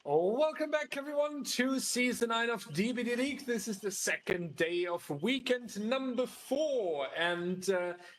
Welcome back, everyone, to Season 9 of DBDLeague. This is the second day of weekend number 4. And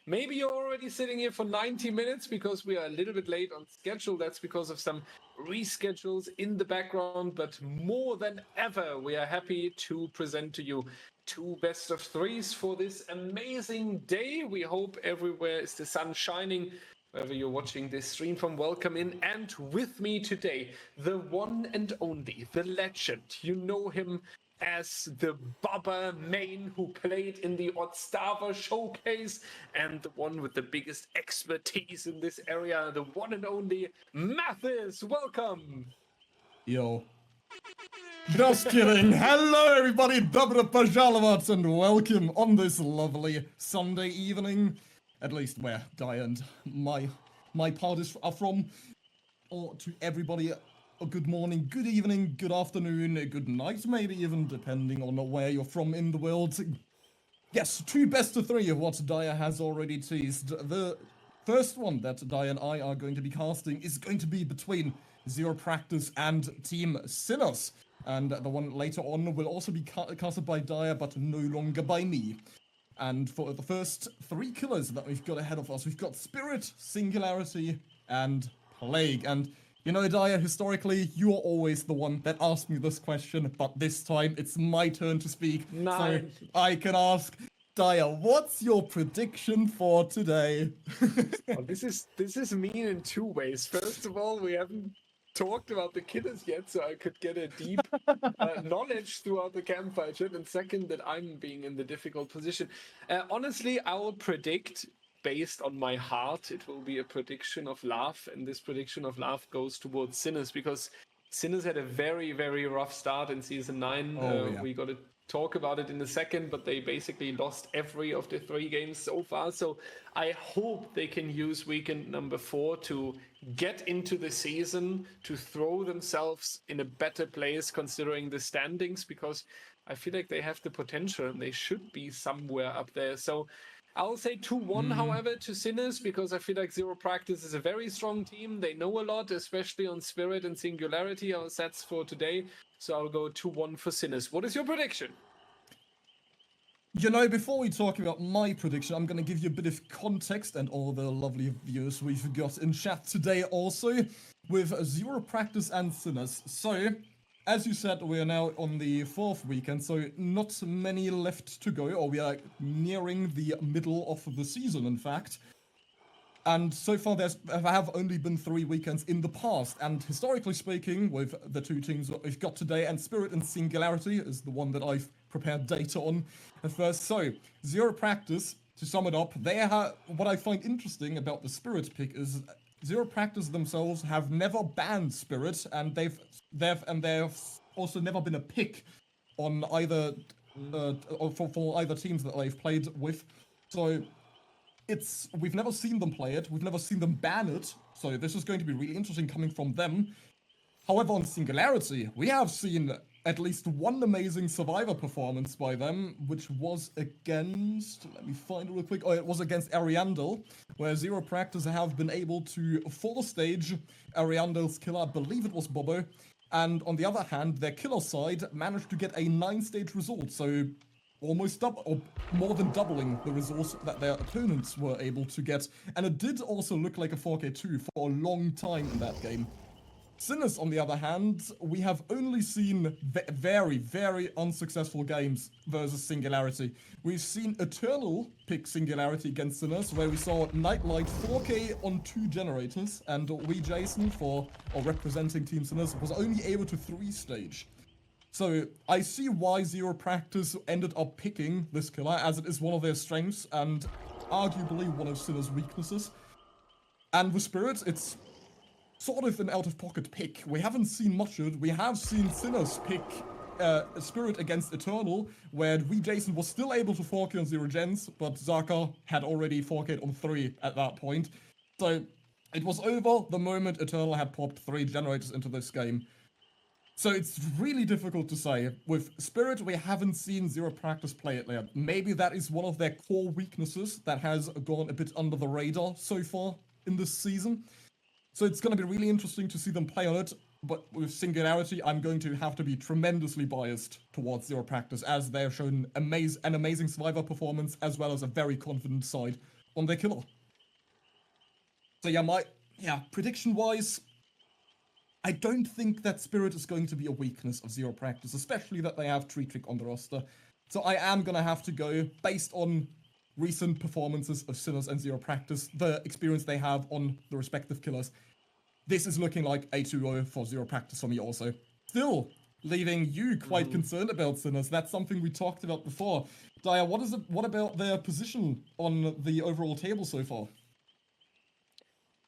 maybe you're already sitting here for 90 minutes because we are a little bit late on schedule. That's because of some reschedules in the background. But more than ever, we are happy to present to you 2 best of 3s for this amazing day. We hope everywhere is the sun shining. Wherever you're watching this stream from, welcome in. And with me today, the one and only, the legend. You know him as the Bubba main who played in the Odstava showcase and the one with the biggest expertise in this area, the one and only Mathis. Welcome. Yo. Just kidding. Hello everybody, Dobra Pajalavat, and welcome on this lovely Sunday evening. At least where Guy and my parties are from. Or to everybody, a good morning, good evening, good afternoon, good night, maybe even, depending on where you're from in the world. Yes, 2 best of 3 of what Daya has already teased. The first one that Daya and I are going to be casting is going to be between 0Practice and Team Sinners. And the one later on will also be casted by Daya, but no longer by me. And for the first 3 killers that we've got ahead of us, we've got Spirit, Singularity, and Plague. And you know, Daya, historically, you are always the one that asked me this question, but this time it's my turn to speak. Nice. So I can ask, Daya, what's your prediction for today? Well, this is mean in 2 ways. First of all, we haven't talked about the killers yet, so I could get a deep knowledge throughout the campfire chat, and second, that I'm being in the difficult position. Honestly, I will predict based on my heart. It will be a prediction of love, and this prediction of love goes towards Sinners, because Sinners had a very, very rough start in Season 9. Yeah. We got to talk about it in a second, but they basically lost every of the 3 games so far. So I hope they can use weekend number 4 to get into the season, to throw themselves in a better place considering the standings, because I feel like they have the potential and they should be somewhere up there. So I'll say 2-1, however, to Sinners, because I feel like 0Practice is a very strong team. They know a lot, especially on Spirit and Singularity, our sets for today. So I'll go 2-1 for Sinners. What is your prediction? You know, before we talk about my prediction, I'm going to give you a bit of context and all the lovely viewers we've got in chat today also with 0Practice and Sinners. So, as you said, we are now on the 4th weekend, so not many left to go, or we are nearing the middle of the season, in fact. And so far there have only been 3 weekends in the past, and historically speaking, with the 2 teams that we've got today, and Spirit and Singularity is the one that I've prepared data on at first. So, 0Practice, to sum it up, they have, what I find interesting about the Spirit pick is 0Practice themselves have never banned Spirit, and they've also never been a pick on either for either teams that they've played with. So we've never seen them play it, we've never seen them ban it, so this is going to be really interesting coming from them. However, on Singularity, we have seen at least 1 amazing Survivor performance by them, which was against, let me find it real quick, it was against Ariandel, where 0Practice have been able to full stage Ariandel's killer, I believe it was Bobo, and on the other hand, their killer side managed to get a 9-stage result, so almost double, or more than doubling the results that their opponents were able to get. And it did also look like a 4K2 for a long time in that game. Sinners, on the other hand, we have only seen very, very unsuccessful games versus Singularity. We've seen Eternal pick Singularity against Sinners, where we saw Nightlight 4K on 2 generators, and we, Jason, representing Team Sinners, was only able to 3-stage. So, I see why 0Practice ended up picking this killer, as it is one of their strengths, and arguably one of Sinner's weaknesses. And with Spirit, it's sort of an out-of-pocket pick. We haven't seen much of it. We have seen Sinners pick Spirit against Eternal, where we, Jason, was still able to 4K on 0 gens, but Zaka had already 4K'd on 3 at that point. So, it was over the moment Eternal had popped 3 generators into this game. So it's really difficult to say. With Spirit, we haven't seen 0Practice play it yet. Maybe that is one of their core weaknesses that has gone a bit under the radar so far in this season. So it's going to be really interesting to see them play on it. but with Singularity, I'm going to have to be tremendously biased towards 0Practice, as they have shown an amazing survivor performance, as well as a very confident side on their killer. So yeah, prediction-wise, I don't think that Spirit is going to be a weakness of 0Practice, especially that they have Tree Trick on the roster. So I am gonna have to go based on recent performances of Sinners and 0Practice, the experience they have on the respective killers. This is looking like a 2-0 for 0Practice for me also. Still, leaving you quite concerned about Sinners. That's something we talked about before. Daya, what about their position on the overall table so far?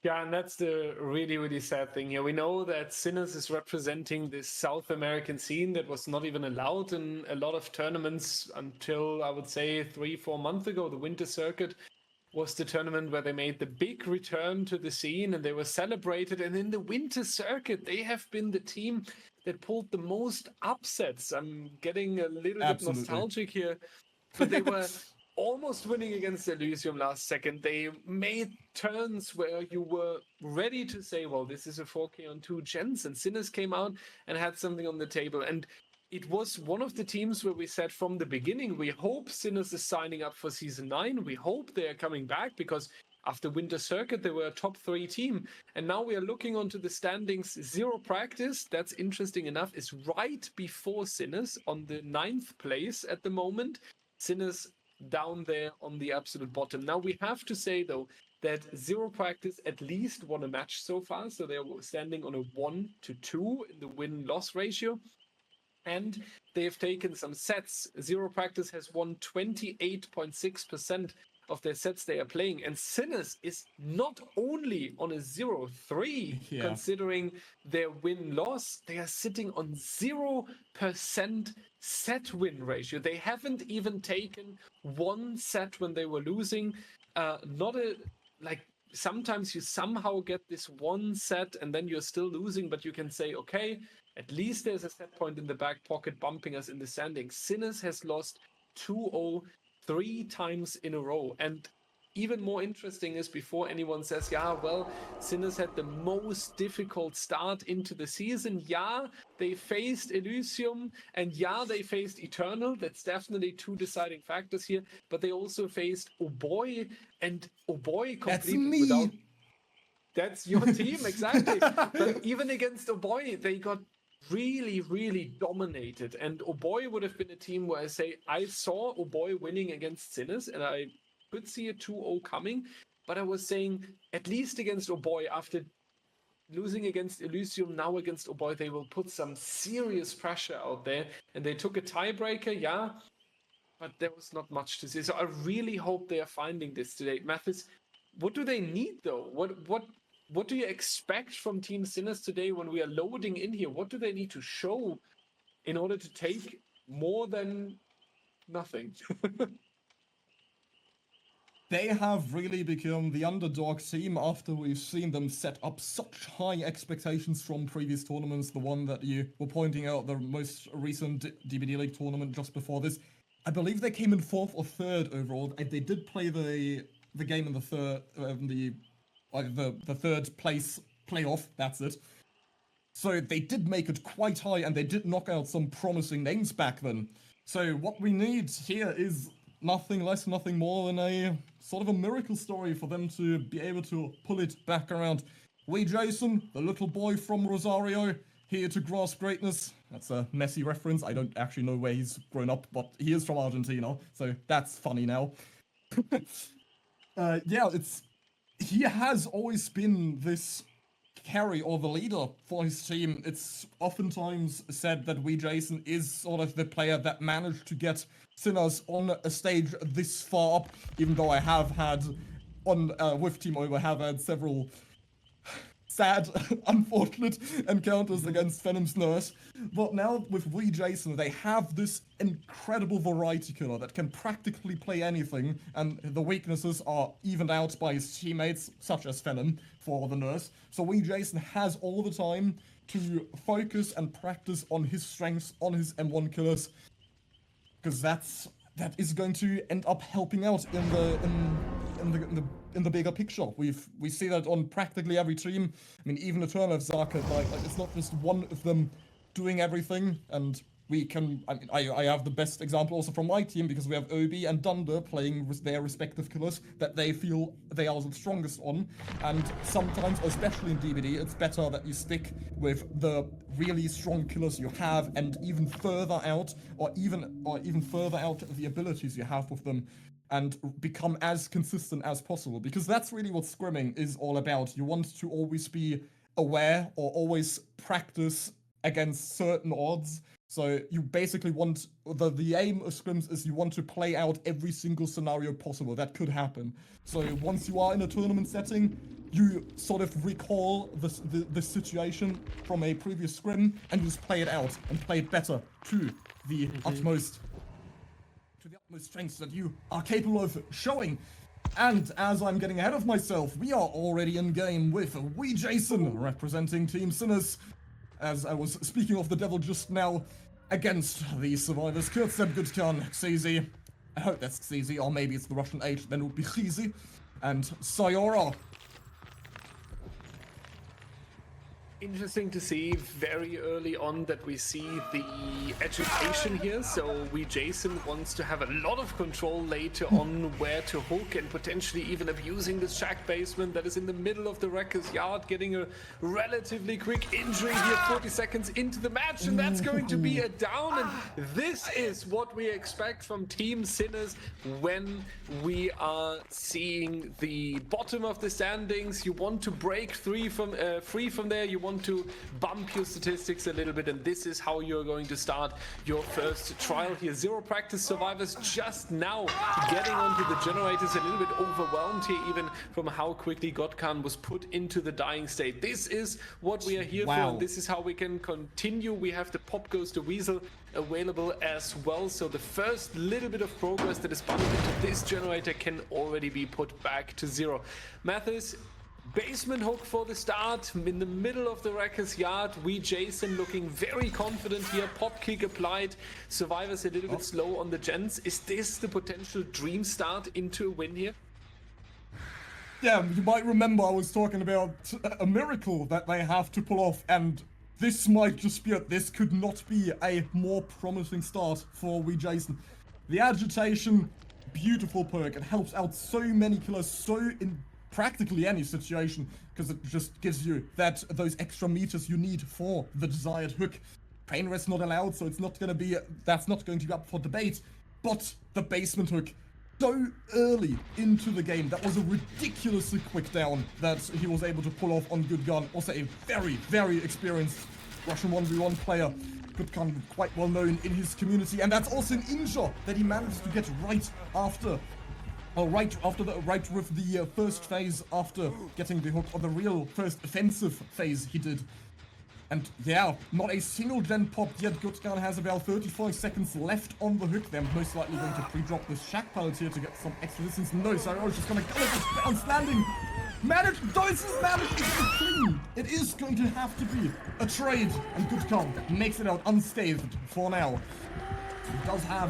Yeah, and that's the really, really sad thing here. We know that Sinners is representing this South American scene that was not even allowed in a lot of tournaments until, I would say, 3-4 months ago. The Winter Circuit was the tournament where they made the big return to the scene and they were celebrated. And in the Winter Circuit, they have been the team that pulled the most upsets. I'm getting a little bit nostalgic here, but they were almost winning against Elysium last second. They made turns where you were ready to say, well, this is a 4K on 2 gens, and Sinners came out and had something on the table. And it was one of the teams where we said from the beginning, we hope Sinners is signing up for Season 9. We hope they are coming back, because after Winter Circuit, they were a top 3 team. And now we are looking onto the standings. 0Practice, that's interesting enough, is right before Sinners on the 9th place at the moment. Sinners down there on the absolute bottom. Now we have to say, though, that 0Practice at least won a match so far. So they're standing on a 1-2 in the win-loss ratio. And they have taken some sets. 0Practice has won 28.6% of their sets they are playing. And Sinners is not only on a 0-3, considering their win-loss, they are sitting on 0% set win ratio. They haven't even taken one set when they were losing. Sometimes you somehow get this one set and then you're still losing, but you can say, okay, at least there's a set point in the back pocket bumping us in the standings. Sinners has lost 2-0 3 times in a row. And even more interesting is, before anyone says, yeah, well, Sinners had the most difficult start into the season. Yeah, they faced Elysium, and yeah, they faced Eternal. That's definitely 2 deciding factors here. But they also faced Oboy, and Oboy completely without... That's your team, exactly. But even against Oboy, they got really, really dominated. And Oboy would have been a team where I saw Oboy winning against Sinners, and I could see a 2-0 coming, but I was saying, at least against Oboy, after losing against Elysium, now against Oboy, they will put some serious pressure out there. And they took a tiebreaker, yeah, but there was not much to say. So I really hope they are finding this today. Mathis, what do they need, though? What do you expect from Team Sinners today when we are loading in here? What do they need to show in order to take more than nothing? They have really become the underdog team after we've seen them set up such high expectations from previous tournaments. The one that you were pointing out, the most recent DBDLeague tournament just before this. I believe they came in 4th or 3rd overall. They did play the game in the third place playoff, that's it. So they did make it quite high, and they did knock out some promising names back then. So what we need here is nothing less, nothing more than a sort of a miracle story for them to be able to pull it back around. Jason, the little boy from Rosario, here to grasp greatness. That's a Messi reference. I don't actually know where he's grown up, but he is from Argentina, so that's funny now. He has always been this carry or the leader for his team. It's oftentimes said that Jason is sort of the player that managed to get Sinners on a stage this far up, even though I have had with Team Over have had several sad, unfortunate encounters against Venom's Nurse. But now with Jason, they have this incredible variety killer that can practically play anything, and the weaknesses are evened out by his teammates, such as Venom for the Nurse. So Jason has all the time to focus and practice on his strengths, on his M1 killers, because that is going to end up helping out in the in the bigger picture. We see that on practically every team. I mean, even Eternal of Zarka, like it's not just one of them doing everything, and we can. I have the best example also from my team because we have Obi and Dunder playing their respective killers that they feel they are the strongest on, and sometimes, especially in DBD, it's better that you stick with the really strong killers you have, and even further out, or even further out the abilities you have with them, and become as consistent as possible, because that's really what scrimming is all about. You want to always be aware or always practice against certain odds. So you basically want, the aim of scrims is you want to play out every single scenario possible that could happen. So once you are in a tournament setting, you sort of recall the situation from a previous scrim and just play it out and play it better to the utmost strengths that you are capable of showing. And as I'm getting ahead of myself, we are already in game with Jason representing Team Sinners. As I was speaking of the devil just now, against the survivors Kurtzeb, Gutkan, Xizi. I hope that's Xizi, or maybe it's the Russian H, then it would be Xizi, and Sayora. Interesting to see very early on that we see the agitation here. So Jason wants to have a lot of control later on where to hook, and potentially even abusing this shack basement that is in the middle of the Wrecker's Yard, getting a relatively quick injury here 40 seconds into the match, and that's going to be a down. And this is what we expect from Team Sinners when we are seeing the bottom of the standings. You want to break free from there. You want to bump your statistics a little bit, and this is how you're going to start your first trial here. 0Practice survivors just now getting onto the generators, a little bit overwhelmed here even from how quickly Gotkan was put into the dying state. This is what we are here for, and this is how we can continue. We have the Pop Goes the Weasel available as well, so the first little bit of progress that is bumped into this generator can already be put back to 0. Mathis, basement hook for the start in the middle of the Wrecker's Yard. Jason looking very confident here. Pop kick applied. Survivors a little bit slow on the gens. Is this the potential dream start into a win here? Yeah, you might remember I was talking about a miracle that they have to pull off, and this might just be it. This could not be a more promising start for Jason. The agitation, beautiful perk. It helps out so many killers, so in practically any situation, because it just gives you those extra meters you need for the desired hook. Pain rest not allowed, so it's not going to be, that's not going to be up for debate. But the basement hook, so early into the game, that was a ridiculously quick down that he was able to pull off on Good Gun. Also a very, very experienced Russian 1v1 player. Good Gun, quite well known in his community, and that's also an injure that he managed to get right after. Right with the first phase after getting the hook, or the real first offensive phase he did. And yeah, not a single gen popped yet. Gutkan has about 35 seconds left on the hook. They're most likely going to pre-drop this shack pallet here to get some extra distance. No, Cyro's just gonna go with this bounce landing. Doses managed to get clean. It is going to have to be a trade, and Gutkan makes it out unscathed for now. He does have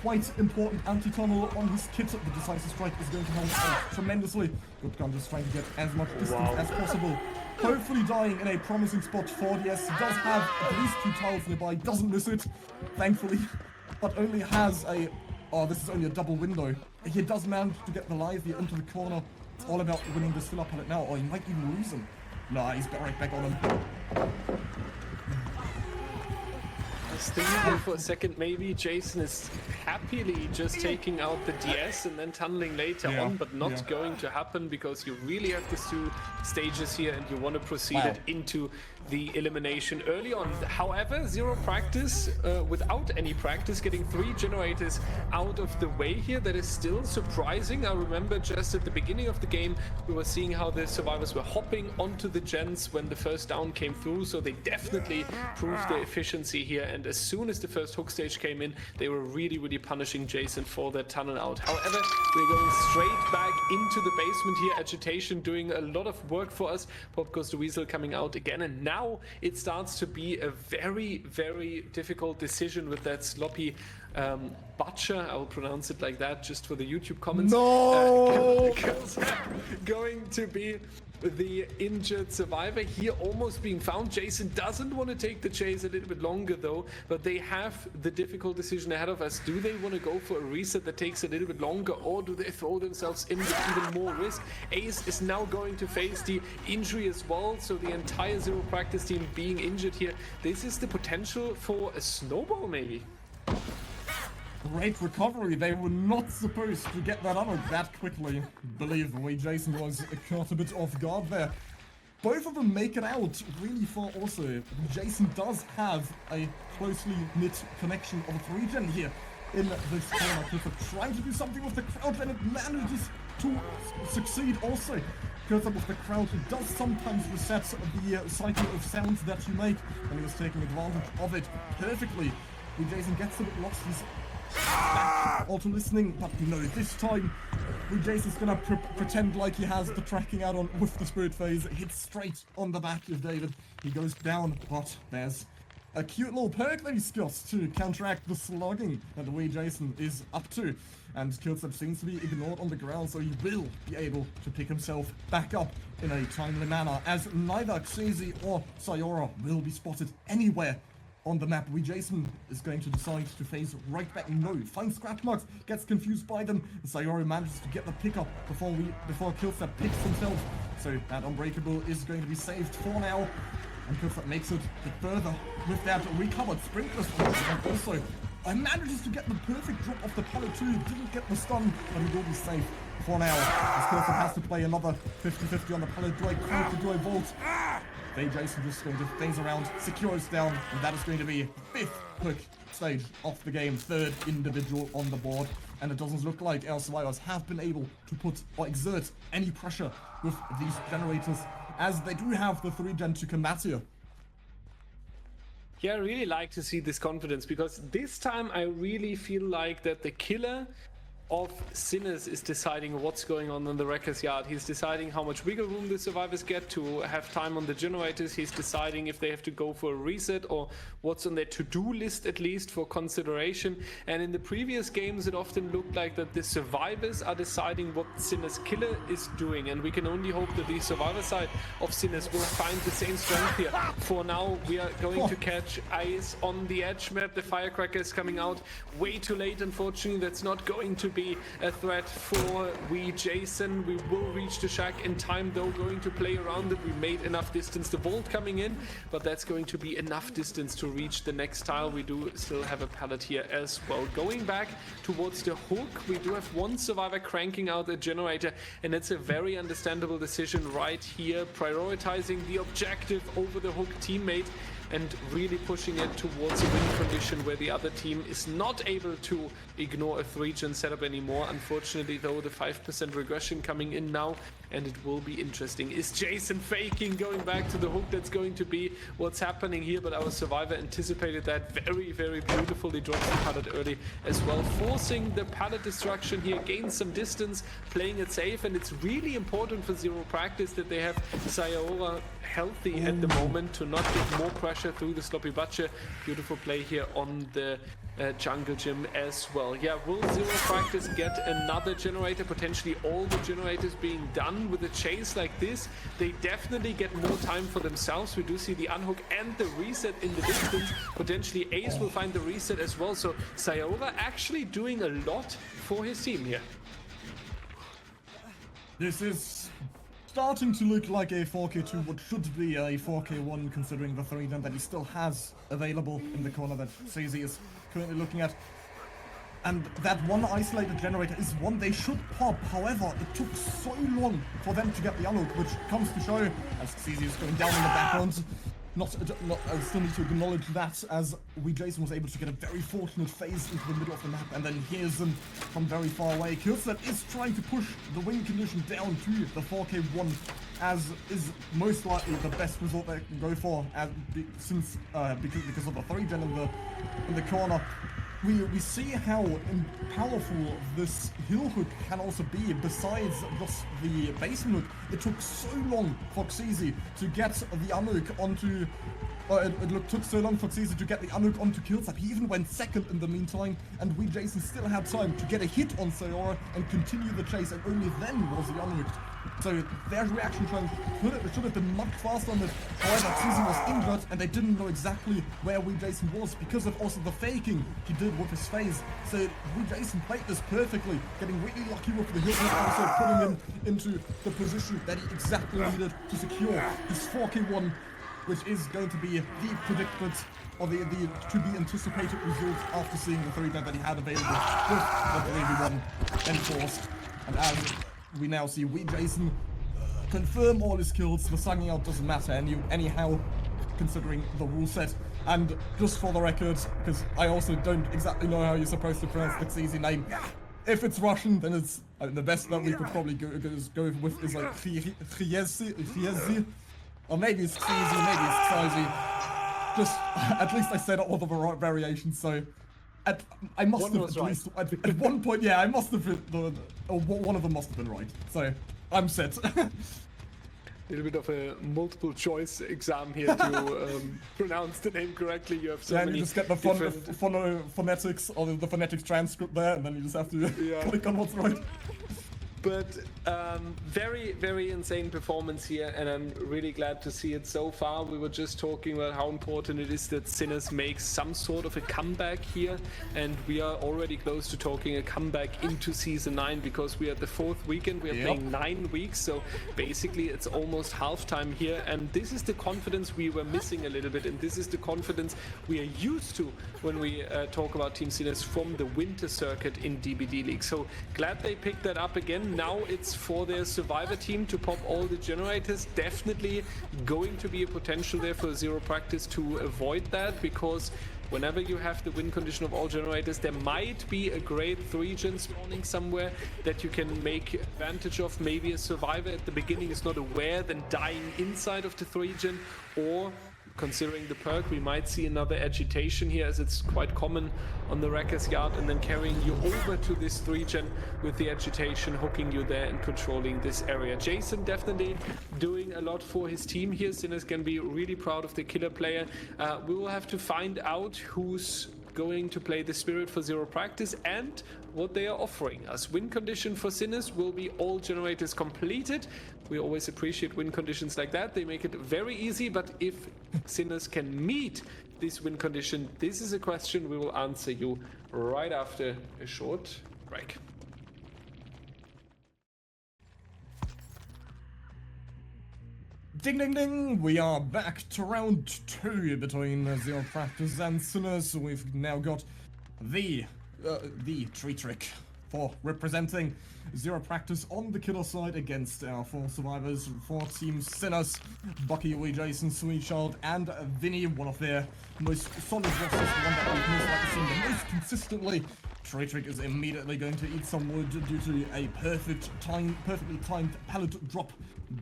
quite important anti-tunnel on his kit. The decisive strike is going to help out tremendously. Gutkan just trying to get as much distance as possible. Hopefully dying in a promising spot for DS. He does have at least 2 tiles nearby. Doesn't miss it, thankfully. But only has a... Oh, this is only a double window. He does manage to get the live here into the corner. It's all about winning this fill-up pallet now. Or he might even lose him. Nah, he's right back on him. Thinking for a second, maybe Jason is happily just taking out the DS and then tunneling later on, but not going to happen, because you really have these 2 stages here and you want to proceed it into the elimination early on. However, 0Practice, without any practice, getting 3 generators out of the way here, that is still surprising. I remember just at the beginning of the game, we were seeing how the survivors were hopping onto the gens when the first down came through, so they definitely proved their efficiency here, and as soon as the first hook stage came in, they were really, really punishing Jason for their tunnel out. However, we're going straight back into the basement here. Agitation doing a lot of work for us. Pop goes the Weasel coming out again, and now it starts to be a very, very difficult decision with that sloppy Butcher. I will pronounce it like that just for the YouTube comments. No! Going to be the injured survivor here, almost being found. Jason doesn't want to take the chase a little bit longer though, but they have the difficult decision ahead of us. Do they want to go for a reset that takes a little bit longer, or do they throw themselves in with even more risk? Ace is now going to face the injury as well, so the entire 0Practice team being injured here. This is the potential for a snowball maybe. Great recovery. They were not supposed to get that out that quickly. Believe me, Jason was caught a bit off guard there. Both of them make it out really far also. Jason does have a closely knit connection of a 3-gen here in this corner. Clifford trying to do something with the crouch, and it manages to succeed also. Clifford with the crouch, it does sometimes reset the cycle of sounds that you make, and he was taking advantage of it perfectly. When Jason gets a bit lost, he's back also listening, but no, this time Jason's gonna pretend like he has the tracking out on with the spirit phase. It hits straight on the back of David. He goes down, but there's a cute little perk that he's got to counteract the slugging that the way Jason is up to. And Killstep seems to be ignored on the ground, so he will be able to pick himself back up in a timely manner, as neither Xazy or Sayora will be spotted anywhere on the map. Jason is going to decide to phase right back. No, finds scratch marks, gets confused by them. Sayori manages to get the pickup before Killstep picks himself. So that Unbreakable is going to be saved for now. And Killstep makes it a bit further with that recovered Sprinkler Splash, and also manages to get the perfect drop off the pallet too. Didn't get the stun, but he will be safe for now. As Killstep has to play another 50-50 on the pallet. Do I crouch or do I vault? Jason just going to phase around, secures down, and that is going to be 5th quick stage of the game, 3rd individual on the board, and it doesn't look like our survivors have been able to put or exert any pressure with these generators, as they do have the 3-gen to combat here. Yeah, I really like to see this confidence, because this time I really feel like that the killer of Sinners is deciding what's going on in the Wrecker's Yard. He's deciding how much wiggle room the survivors get to have time on the generators. He's deciding if they have to go for a reset or what's on their to-do list, at least for consideration. And in the previous games, it often looked like that the survivors are deciding what Sinners killer is doing, and we can only hope that the survivor side of Sinners will find the same strength here. For now, we are going to catch Ice on the edge map. The firecracker is coming out way too late, unfortunately. That's not going to be a threat for Jason. We will reach the shack in time though, going to play around it. We made enough distance. The vault coming in, but that's going to be enough distance to reach the next tile. We do still have a pallet here as well. Going back towards the hook, we do have one survivor cranking out a generator, and it's a very understandable decision right here, prioritizing the objective over the hook teammate and really pushing it towards a win condition where the other team is not able to ignore a 3-gen setup anymore. Unfortunately though, the 5% regression coming in now, and it will be interesting. Is Jason faking going back to the hook? That's going to be what's happening here, but our survivor anticipated that very, very beautifully. Drops the pallet early as well, forcing the pallet destruction here, gains some distance, playing it safe, and it's really important for 0Practice that they have Sayora healthy at the moment to not get more pressure through the sloppy butcher. Beautiful play here on the jungle gym as well. Yeah, will 0Practice get another generator? Potentially all the generators being done with a chase like this. They definitely get more time for themselves. We do see the unhook and the reset in the distance. Potentially Ace will find the reset as well. So Sayora actually doing a lot for his team here. This is starting to look like a 4K2, what should be a 4K1, considering the 3-gen that he still has available in the corner that Xazy is currently looking at. And that one isolated generator is one they should pop. However, it took so long for them to get the unhook, which comes to show, as Xazy is going down in the background. I still need to acknowledge that, as Jason was able to get a very fortunate phase into the middle of the map, and then hears them from very far away. Killstep is trying to push the win condition down to the 4K1, as is most likely the best result they can go for, because of the 3-gen in the corner. we see how powerful this hill hook can also be. Besides just the basement hook, it took so long for Xeezy to get the unhook onto. Took so long for Xeezy to get the unhook onto Killsap. He even went second in the meantime, and Jason still had time to get a hit on Sayora and continue the chase, and only then was he unhooked. So their reaction time should have been much faster on it. However, Xeezy was injured, and they didn't know exactly where Jason was because of also the faking he did with his phase. So Jason played this perfectly, getting really lucky with the hit and also putting him into the position that he exactly needed to secure his 4K1, which is going to be the predicted or the to be anticipated result after seeing the 3-bet that he had available with the 3v1 enforced. And as we now see Jason confirm all his kills, the sucking out doesn't matter anyhow, considering the rule set. And just for the record, because I also don't exactly know how you're supposed to pronounce the Xeezy name, if it's Russian, then it's the best that we could probably go with is like Chiezi. Or maybe it's Xeezy, maybe it's Xeezy. Just, at least I said all the variations, so... I must have at least... At one point, yeah, I must have been... one of them must have been right. So, I'm set. A little bit of a multiple choice exam here to pronounce the name correctly. You have so many you just get the phonetics, or the phonetics transcript there, and then you just have to click on what's right. But very, very insane performance here, and I'm really glad to see it so far. We were just talking about how important it is that Sinners makes some sort of a comeback here, and we are already close to talking a comeback into Season 9 because we are at the 4th weekend. We are playing 9 weeks, so basically it's almost halftime here, and this is the confidence we were missing a little bit, and this is the confidence we are used to when we talk about Team Sinners from the winter circuit in DBDLeague. So glad they picked that up again. Now it's for their survivor team to pop all the generators. Definitely going to be a potential there for 0Practice to avoid that, because whenever you have the win condition of all generators, there might be a great 3-gen spawning somewhere that you can make advantage of. Maybe a survivor at the beginning is not aware, then dying inside of the 3-gen, or considering the perk, we might see another agitation here, as it's quite common on the Wrecker's Yard, and then carrying you over to this 3-gen with the agitation, hooking you there and controlling this area. Jason definitely doing a lot for his team here. Sinners can be really proud of the killer player. We will have to find out who's going to play the Spirit for 0Practice and what they are offering us. Win condition for Sinners will be all generators completed. We always appreciate win conditions like that. They make it very easy, but if Sinners can meet this win condition, this is a question we will answer you right after a short break. Ding ding ding! We are back to round 2 between 0Practice and Sinners. We've now got the tree trick for representing 0Practice on the killer side against our 4 survivors for Team Sinners. Bucky, Jason, Sweet Child, and Vinny, one of their most solid rosters, the one that we've most likely seen the most consistently. Tree Trick is immediately going to eat some wood due to a perfectly timed pallet drop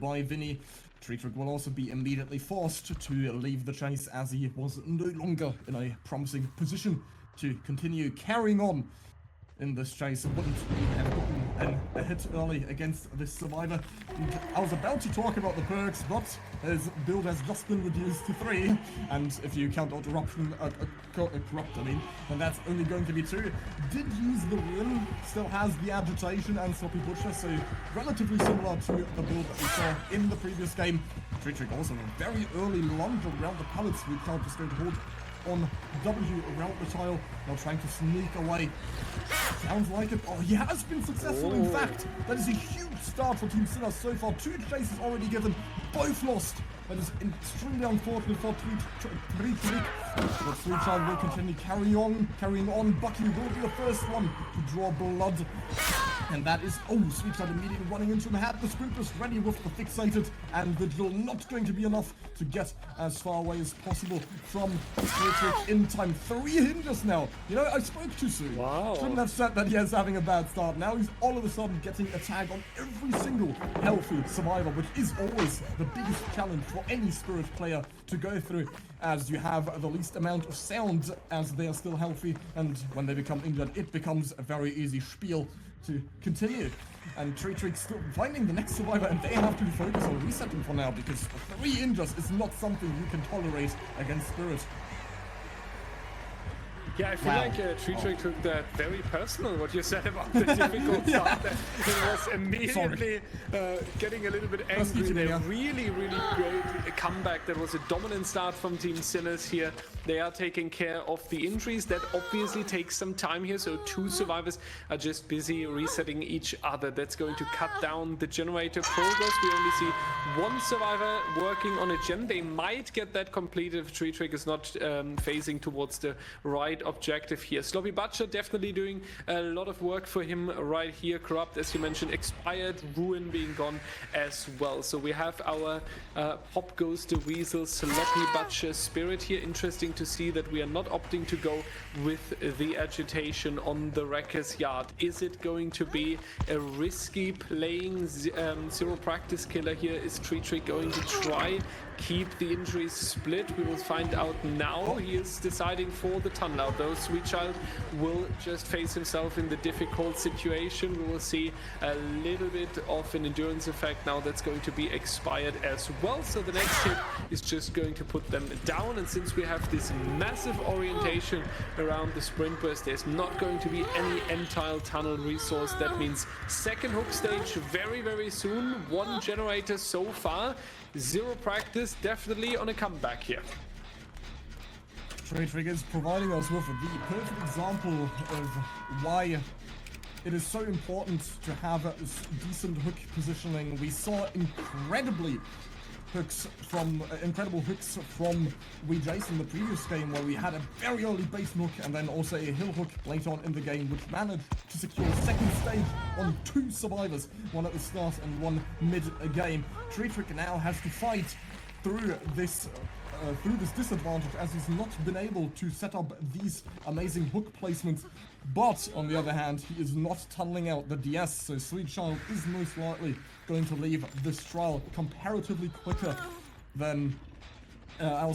by Vinny. Tree Trick will also be immediately forced to leave the chase, as he was no longer in a promising position to continue carrying on in this chase. Wouldn't have gotten a hit early against this survivor. And I was about to talk about the perks, but his build has just been reduced to 3, and if you count out Corrupt, then that's only going to be 2. Did use the win, still has the agitation and Sloppy Butcher, so relatively similar to the build that we saw in the previous game. Tree Trick also a very early lunge around the pallets, with Cloud just going to hold on W around the tile, now trying to sneak away. Sounds like it. Oh, he has been successful. In fact, that is a huge start for Team Sinners so far. 2 chases already given, both lost. That is extremely unfortunate for Tree Trick. But Sweet Child will continue carrying on. Bucky will be the first one to draw blood. And that is, Sweet Child immediately running into the hat. The Scrimpus ready with the fixated, and the drill not going to be enough to get as far away as possible from Trick in time. 3 hinges now. You know, I spoke too soon. Wow. Shouldn't have said that he is having a bad start. Now he's all of a sudden getting a tag on every single healthy survivor, which is always the biggest challenge for any Spirit player to go through, as you have the least amount of sound as they are still healthy, and when they become injured, it becomes a very easy spiel to continue. And Trick still finding the next survivor, and they have to focus on resetting for now, because 3 injuries is not something you can tolerate against Spirit. Yeah, I feel like Trick took that very personal, what you said about the difficult start. It was immediately getting a little bit angry. They really great comeback. That was a dominant start from Team Sinners here. They are taking care of the injuries. That obviously takes some time here, so 2 survivors are just busy resetting each other. That's going to cut down the generator progress. We only see 1 survivor working on a gen. They might get that completed if Trick is not phasing towards the right objective here. Sloppy Butcher definitely doing a lot of work for him right here. Corrupt, as you mentioned, expired, Ruin being gone as well. So we have our Pop Goes the Weasel, Sloppy Butcher Spirit here. Interesting to see that we are not opting to go with the agitation on the Wrecker's Yard. Is it going to be a risky playing 0Practice killer here? Is Trick going to try keep the injuries split? We will find out now. He is deciding for the tunnel out, though. Sweet Child will just face himself in the difficult situation. We will see a little bit of an endurance effect now that's going to be expired as well. So the next hit is just going to put them down. And since we have this massive orientation around the sprint burst, there's not going to be any entire tunnel resource. That means second hook stage very soon. 1 generator so far. 0Practice definitely on a comeback here. Trick is providing us with the perfect example of why it is so important to have a decent hook positioning. We saw incredible hooks from Jason in the previous game, where we had a very early base hook and then also a hill hook later on in the game, which managed to secure second stage on 2 survivors, 1 at the start and 1 mid-game. Trick now has to fight through this disadvantage, as he's not been able to set up these amazing hook placements. But on the other hand, he is not tunneling out the DS, so Sweet Child is most likely going to leave this trial comparatively quicker than our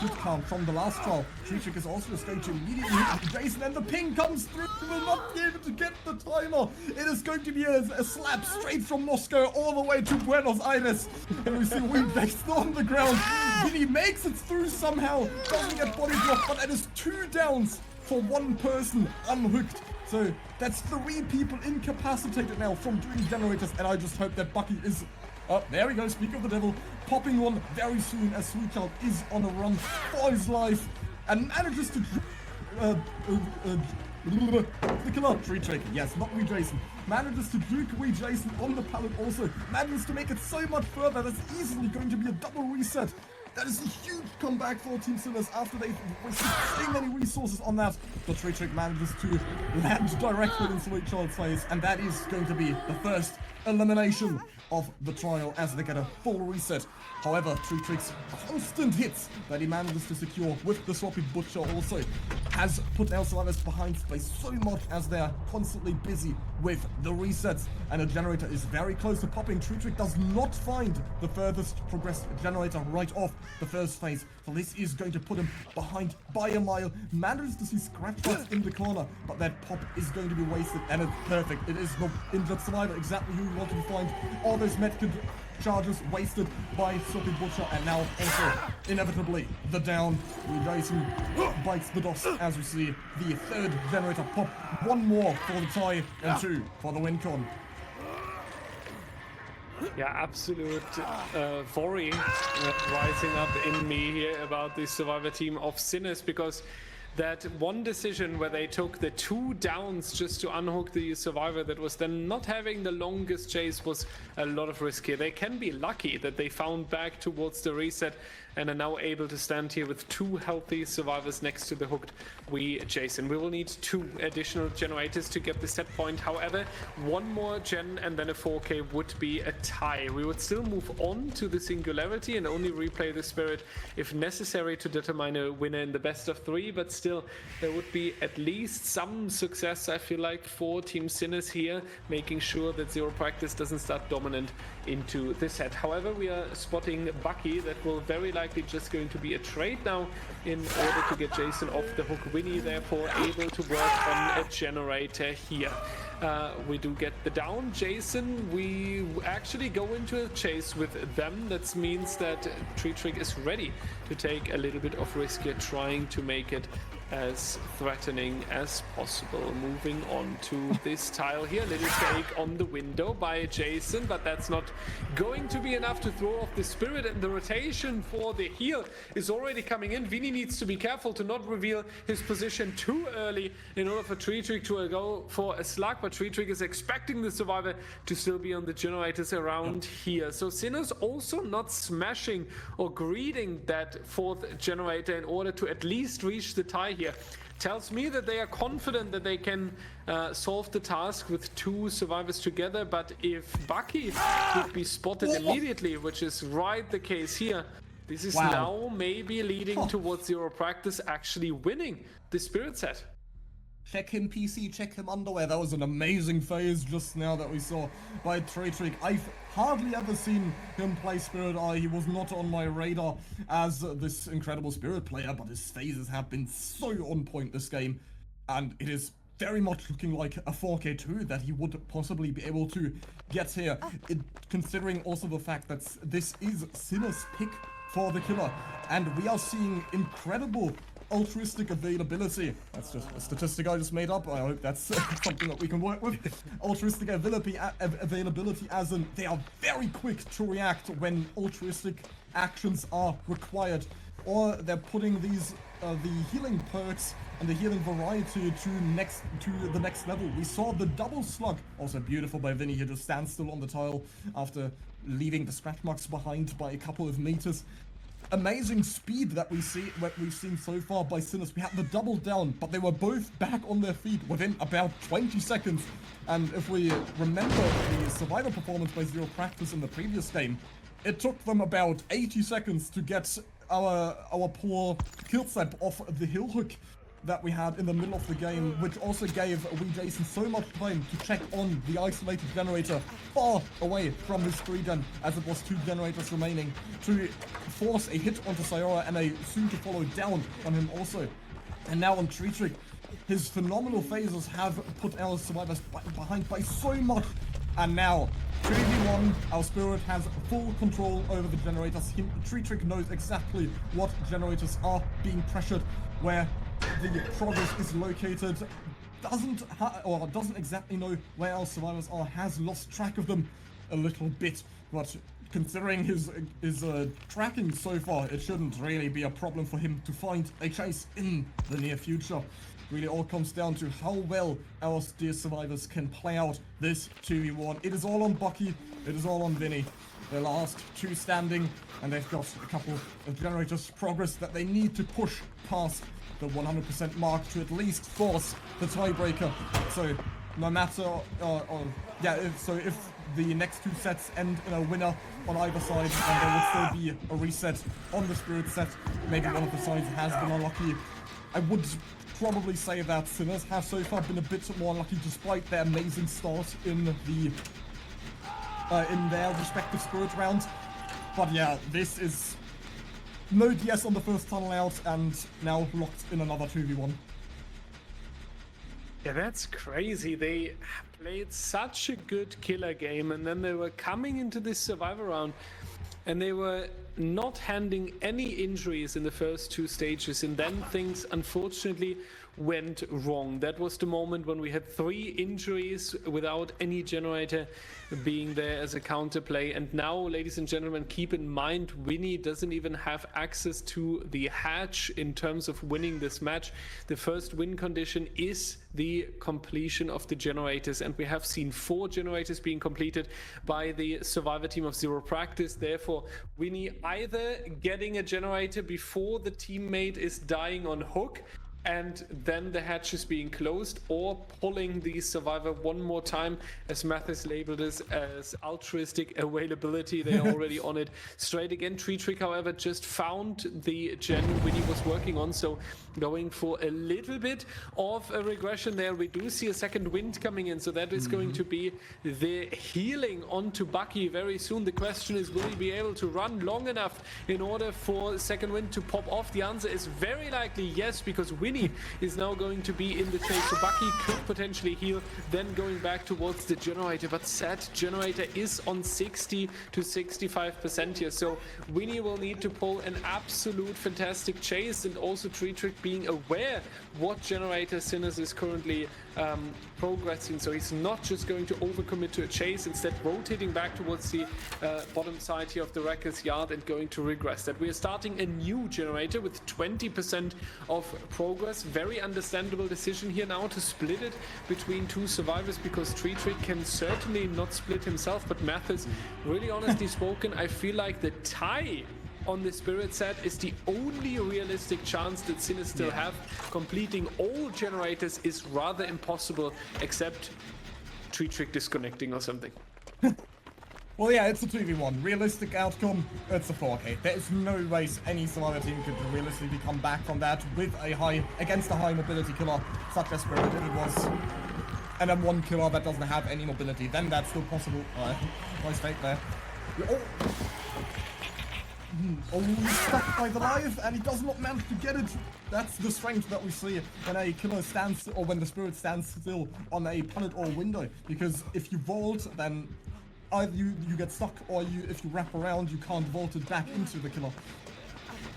good count from the last trial. Trick is also just going to immediately hit Jason, and the ping comes through. He will not be able to get the timer. It is going to be a slap straight from Moscow all the way to Buenos Aires. And we see Weedbex on the ground. Vinny makes it through somehow. Doesn't get body blocked, but that is 2 downs for 1 person unhooked. So that's 3 people incapacitated now from doing generators, and I just hope that Bucky is... Oh, there we go, speak of the devil, popping one very soon as Sweet Child is on a run for his life and manages to the killer. Trick, yes, not Wee Jason, manages to juke Wee Jason on the pallet, also manages to make it so much further. That's easily going to be a double reset. That is a huge comeback for Team Sinners after they've wasted so many resources on that. But Trick manages to land directly in Sweet Child's face, and that is going to be the first elimination of the trial as they get a full reset. However, Trick's constant hits that he manages to secure with the Sloppy Butcher also has put our survivors behind space so much, as they are constantly busy with the resets, and a generator is very close to popping. Trick does not find the furthest progressed generator right off the first phase, so this is going to put him behind by a mile. Manages to see scratch marks in the corner, but that pop is going to be wasted, and it's perfect. It is the injured survivor, exactly who we wanted to find. All those medkit charges wasted by Sloppy Butcher, and now also inevitably the down. Jason bites the dust as we see the 3rd generator pop. 1 more for the tie and 2 for the win con. Yeah, absolute worry rising up in me here about the survivor team of Sinners, because that one decision where they took the 2 downs just to unhook the survivor that was then not having the longest chase was a lot of risk here. They can be lucky that they found back towards the reset and are now able to stand here with 2 healthy survivors next to the hooked Jason. We will need 2 additional generators to get the set point. However, 1 more gen and then a 4K would be a tie. We would still move on to the Singularity and only replay the Spirit if necessary to determine a winner in the best of 3, but still there would be at least some success, I feel like, for Team Sinners here, making sure that 0Practice doesn't start dominant into the set. However, we are spotting Bucky. That will very likely just going to be a trade now in order to get Jason off the hook. Winnie therefore able to work on a generator here. We do get the down. Jason, we actually go into a chase with them. That means that Trick is ready to take a little bit of risk here, trying to make it as threatening as possible. Moving on to this tile here, little take on the window by Jason, but that's not going to be enough to throw off the Spirit, and the rotation for the heal is already coming in. Vinny needs to be careful to not reveal his position too early in order for Trick to go for a slug, but Trick is expecting the survivor to still be on the generators around here. So Sinners also not smashing or greeting that 4th generator in order to at least reach the tie here. Tells me that they are confident that they can solve the task with 2 survivors together, but if Bucky would be spotted immediately, which is right the case here, this is now maybe leading towards 0Practice actually winning the Spirit set. Check him PC, check him underwear. That was an amazing phase just now that we saw by Trick. I've hardly ever seen him play Spirit. He was not on my radar as this incredible Spirit player, but his phases have been so on point this game. And it is very much looking like a 4K2 that he would possibly be able to get here. Considering also the fact that this is Sinner's pick for the killer. And we are seeing incredible altruistic availability. That's just a statistic I just made up. I hope that's something that we can work with. Altruistic availability as in they are very quick to react when altruistic actions are required, or they're putting these the healing perks and the healing variety to the next level. We saw the double slug, also beautiful by Vinny here, just stands still on the tile after leaving the scratch marks behind by a couple of meters. Amazing speed that we've seen so far by Sinners. We had the double down, but they were both back on their feet within about 20 seconds. And if we remember the survivor performance by 0Practice in the previous game, it took them about 80 seconds to get our poor kill set off the hill hook that we had in the middle of the game, which also gave Jason so much time to check on the isolated generator far away from his 3-gen, as it was 2 generators remaining, to force a hit onto Sayora and a soon to follow down on him also. And now on Trick, his phenomenal phases have put our survivors behind by so much. And now 2v1, our Spirit has full control over the generators. Trick knows exactly what generators are being pressured, where the progress is located, doesn't exactly know where our survivors are, has lost track of them a little bit, but considering his tracking so far, it shouldn't really be a problem for him to find a chase in the near future. Really all comes down to how well our dear survivors can play out this 2v1. It is all on Bucky, it is all on Vinny. The last 2 standing, and they've got a couple of generators progress that they need to push past the 100% mark to at least force the tiebreaker. So no matter, so if the next 2 sets end in a winner on either side, and there would still be a reset on the Spirit set, maybe one of the sides has been unlucky. I would probably say that Sinners have so far been a bit more unlucky despite their amazing start in their respective Spirit rounds. But yeah, this is no DS on the first tunnel out, and now locked in another 2v1. Yeah, that's crazy. They played such a good killer game, and then they were coming into this survivor round, and they were not handing any injuries in the first 2 stages, and then things unfortunately went wrong. That was the moment when we had 3 injuries without any generator being there as a counterplay. And now, ladies and gentlemen, keep in mind, Winnie doesn't even have access to the hatch in terms of winning this match. The first win condition is the completion of the generators, and we have seen 4 generators being completed by the survivor team of 0Practice. Therefore, Winnie either getting a generator before the teammate is dying on hook, and then the hatch is being closed, or pulling the survivor one more time, as Mathis labeled this as altruistic availability. They are already on it straight again. Trick, however, just found the gen Winnie was working on, so going for a little bit of a regression there. We do see a second wind coming in, so that is going to be the healing onto Bucky very soon. The question is, will he be able to run long enough in order for second wind to pop off? The answer is very likely yes, because Winnie is now going to be in the chase. So Bucky could potentially heal, then going back towards the generator, but Set generator is on 60 to 65% here, so Winnie will need to pull an absolute fantastic chase, and also Trick being aware what generator Sinners is currently progressing, so he's not just going to overcommit to a chase, instead rotating back towards the bottom side here of the Wrecker's Yard and going to regress. That we are starting a new generator with 20% of progress. Very understandable decision here now to split it between two survivors, because Trick can certainly not split himself, but Mathis, really honestly spoken, I feel like the tie on the Spirit set is the only realistic chance that Sinners still have. Completing all generators is rather impossible, except Trick disconnecting or something. Well, yeah, it's a 2v1. Realistic outcome, it's a 4K. There is no way any survivor team could realistically come back from that with a against a high mobility killer such as Spirit. If it was an M1 killer that doesn't have any mobility, then that's still possible. Nice fake there. Oh, he's stuck by the life, and he does not manage to get it. That's the strength that we see when a killer stands, or when the Spirit stands still on a pallet or window. Because if you vault, then either you get stuck, or if you wrap around, you can't vault it back into the killer.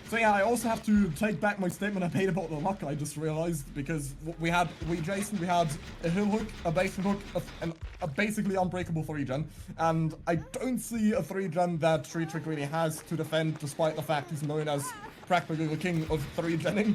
So yeah, I also have to take back my statement I made about the luck, I just realized, because we had a hill hook, a basement hook, and a basically unbreakable 3-gen, and I don't see a 3-gen that Trick really has to defend, despite the fact he's known as practically the king of 3-genning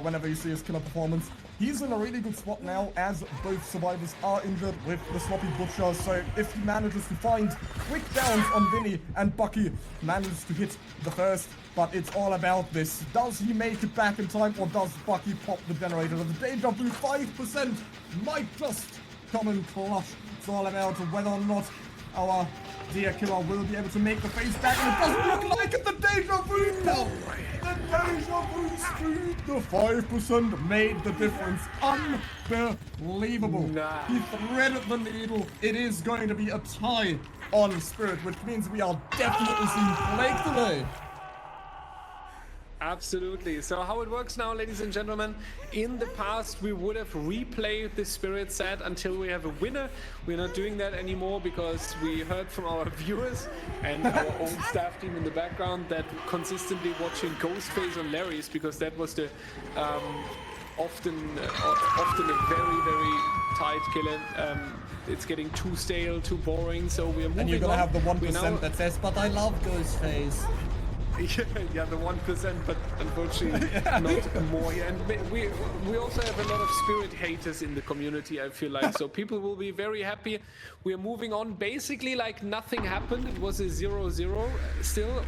whenever you see his killer performance. He's in a really good spot now, as both survivors are injured with the sloppy butcher, so if he manages to find quick downs on Vinny, and Bucky manages to hit the first, but it's all about this. Does he make it back in time, or does Bucky pop the generator? The deja vu 5% might just come in clutch. It's all about whether or not our dear killer will be able to make the face back, and it doesn't look like it. The deja vu! No! The deja vu streak! The 5% made the difference. Unbelievable. Nah. He threaded the needle. It is going to be a tie on Spirit, which means we are definitely seeing Blake today. Absolutely. So how it works now, ladies and gentlemen, in the past we would have replayed the Spirit set until we have a winner. We're not doing that anymore, because we heard from our viewers and our own staff team in the background that consistently watching Ghostface on Larry's, because that was the often a very, very tight killer. It's getting too stale, too boring, so we're moving on. And you're gonna have the 1% now... that says, but I love Ghostface. Yeah, the 1%, but unfortunately not more. Yeah, and we also have a lot of Spirit haters in the community, I feel like, so people will be very happy. We are moving on basically like nothing happened. It was a 0-0 still,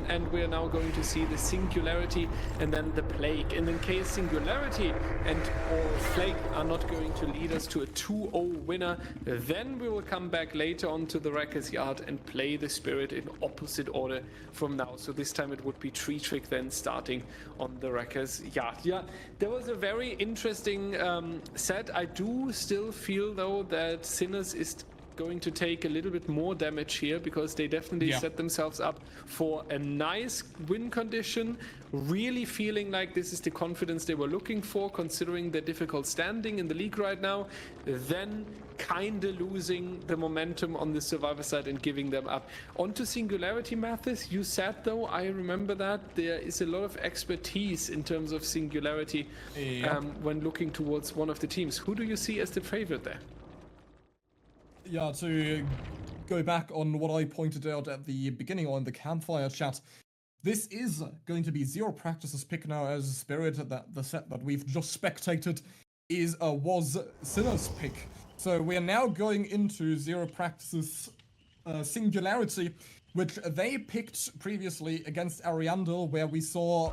and we are now going to see the Singularity and then the Plague. And in case Singularity and or Plague are not going to lead us to a 2-0 winner, then we will come back later on to the Wrecker's Yard and play the Spirit in opposite order from now. So this time it would be Trick then starting on the Wrecker's Yard. Yeah, there was a very interesting set. I do still feel though that Sinners is going to take a little bit more damage here, because they definitely set themselves up for a nice win condition, really feeling like this is the confidence they were looking for, considering the difficult standing in the league right now, then kinda losing the momentum on the survivor side and giving them up. Onto Singularity, Mathis, you said though, I remember that there is a lot of expertise in terms of Singularity when looking towards one of the teams. Who do you see as the favorite there? Yeah, to go back on what I pointed out at the beginning on the campfire chat, this is going to be 0Practice's pick now as Spirit. That the set that we've just spectated was Sinner's pick. So we are now going into 0Practice's Singularity, which they picked previously against Ariandel, where we saw,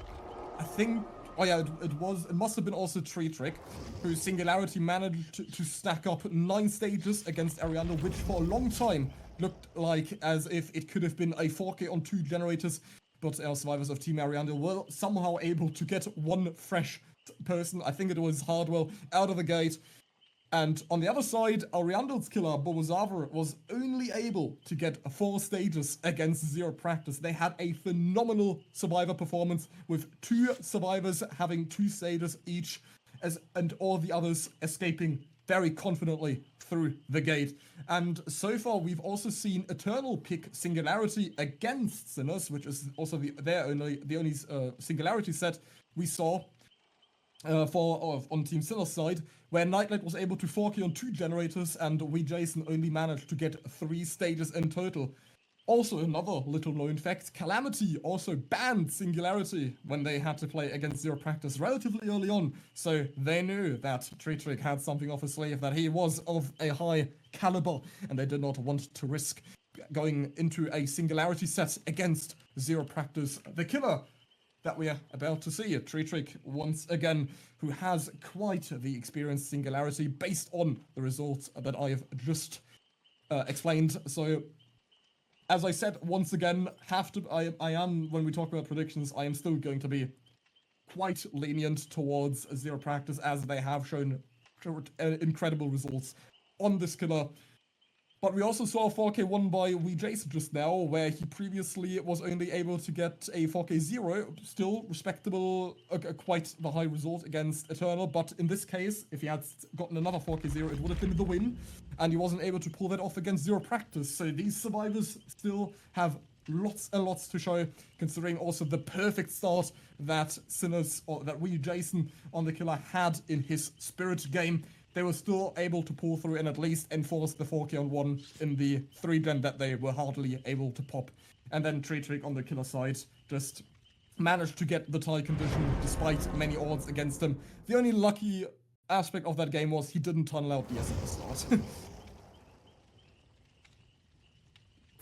I think, oh yeah, it must have been also Tree Trick, whose Singularity managed to stack up 9 stages against Ariandel, which for a long time looked like as if it could have been a 4K on 2 generators, but our survivors of Team Ariandel were somehow able to get one fresh person. I think it was Hardwell out of the gate. And on the other side, Ariandel's killer, Bobozavra, was only able to get 4 stages against 0Practice. They had a phenomenal survivor performance, with 2 survivors having 2 stages each, and all the others escaping very confidently through the gate. And so far, we've also seen Eternal pick Singularity against Sinners, which is also the only Singularity set we saw on Team Sinner's side, where Nightlight was able to 4K on 2 generators, and we Jason only managed to get 3 stages in total. Also, another little known fact, Calamity also banned Singularity when they had to play against 0Practice relatively early on, so they knew that Tree Trick had something off his sleeve, that he was of a high caliber, and they did not want to risk going into a Singularity set against 0Practice, the killer that we are about to see. Tree Trick, once again, who has quite the experienced Singularity based on the results that I have just explained. So, as I said, once again, I am, when we talk about predictions, I am still going to be quite lenient towards 0Practice, as they have shown incredible results on this killer. But we also saw a 4K won by Jason just now, where he previously was only able to get a 4K 0, still respectable, quite the high result against Eternal, but in this case, if he had gotten another 4K 0, it would have been the win, and he wasn't able to pull that off against 0Practice, so these survivors still have lots and lots to show, considering also the perfect start that Sinners, or that Jason on the killer had in his Spirit game. They were still able to pull through and at least enforce the 4K on 1 in the 3-gen that they were hardly able to pop. And then Tree Trick on the killer side just managed to get the tie condition despite many odds against him. The only lucky aspect of that game was he didn't tunnel out the S at the start.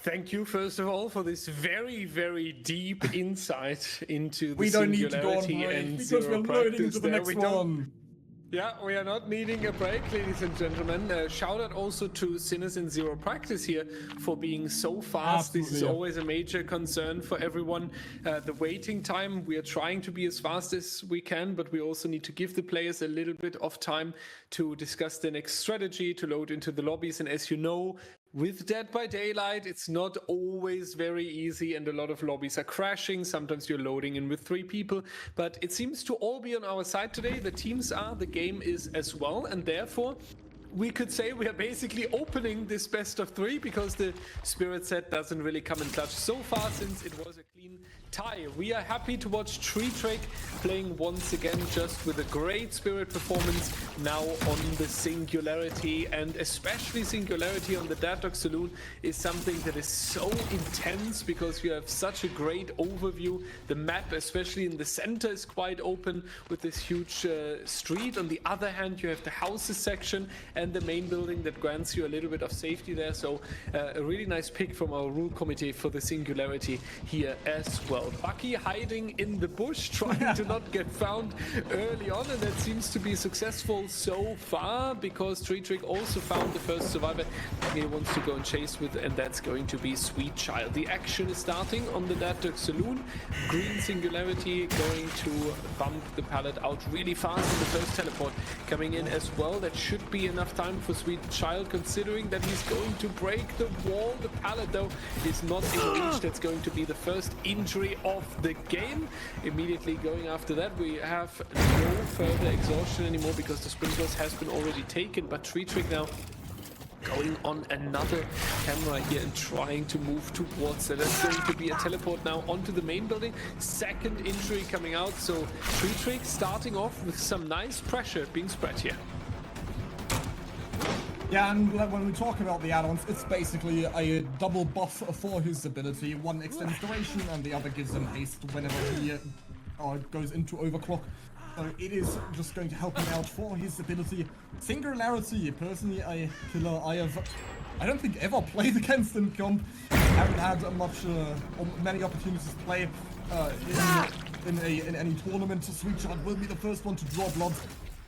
Thank you, first of all, for this very, very deep insight into the we don't need to go on Singularity break and because we're loading into the next one. Yeah, we are not needing a break, ladies and gentlemen. Shout out also to Sinners in 0Practice here for being so fast. Absolutely. This is always a major concern for everyone. The waiting time, we are trying to be as fast as we can, but we also need to give the players a little bit of time to discuss the next strategy, to load into the lobbies. And as you know, with Dead by Daylight, it's not always very easy, and a lot of lobbies are crashing. Sometimes you're loading in with 3 people, but it seems to all be on our side today. The teams are, the game is as well, and therefore we could say we are basically opening this best of 3, because the Spirit set doesn't really come in clutch so far, since it was a clean tie. We are happy to watch Tree Trick playing once again, just with a great Spirit performance now on the Singularity, and especially Singularity on the Dead Saloon is something that is so intense, because you have such a great overview. The map, especially in the center, is quite open with this huge street. On the other hand, you have the houses section and the main building that grants you a little bit of safety there. So a really nice pick from our rule committee for the Singularity here as well. Bucky hiding in the bush, trying to not get found early on, and that seems to be successful so far, because Tree Trick also found the first survivor he wants to go and chase with, and that's going to be Sweet Child. The action is starting on the Dead Saloon. Green Singularity going to bump the pallet out really fast, and the first teleport coming in as well. That should be enough time for Sweet Child, considering that he's going to break the wall. The pallet, though, is not in reach. That's going to be the first injury of the game. Immediately going after that, we have no further exhaustion anymore, because the sprinklers has been already taken, but Tree Trick now going on another camera here and trying to move towards it. There's going to be a teleport now onto the main building. Second injury coming out, so Tree Trick starting off with some nice pressure being spread here. Yeah, and when we talk about the add-ons, it's basically a double buff for his ability. One extends duration, and the other gives him haste whenever he goes into overclock. So it is just going to help him out for his ability. Singularity, personally a killer I don't think ever played against in comp. Haven't had much, many opportunities to play in any tournament. Sweetchild will be the first one to draw blood.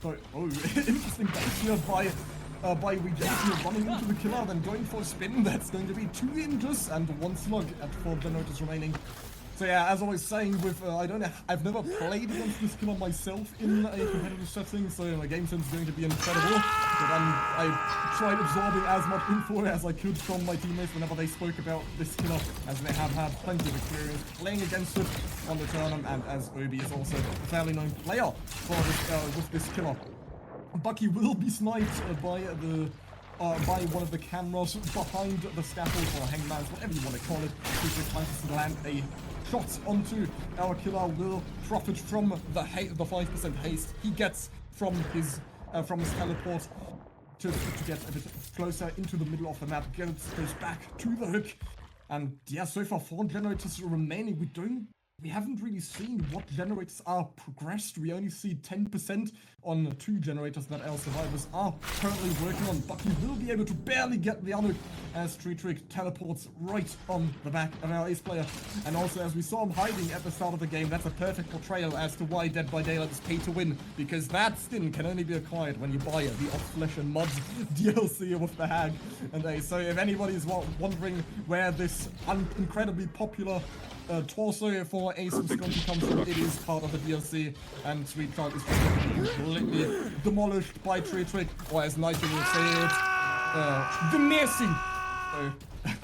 So, interesting base here by Rejason running into the killer, then going for a spin. That's going to be 2 injures and 1 slug at 4 generators remaining. So yeah, as I was saying, with I've never played against this killer myself in a competitive setting, so my game sense is going to be incredible. But I tried absorbing as much info as I could from my teammates whenever they spoke about this killer, as they have had plenty of experience playing against it on the tournament, and as Obi is also a fairly known player for this with this killer. Bucky will be sniped by one of the cameras behind the scaffold, or hangmans, whatever you want to call it. If tries to land a shot onto our killer, will profit from the 5% haste he gets from his teleport to get a bit closer into the middle of the map. Goes back to the hook, and yeah, so far 4 generators remaining. We haven't really seen what generators are progressed. We only see 10% on 2 generators that our survivors are currently working on. Bucky will be able to barely get the other as Trick teleports right on the back of our ace player. And also, as we saw him hiding at the start of the game, that's a perfect portrayal as to why Dead by Daylight is pay to win, because that skin can only be acquired when you buy the Off Flesh and Mud DLC with the Hag and Ace. So if anybody's wondering where this incredibly popular torso for Ace was going to come from, it is part of the DLC, and Sweetchild is just completely demolished by Trick, or as Nigel will say it, demessing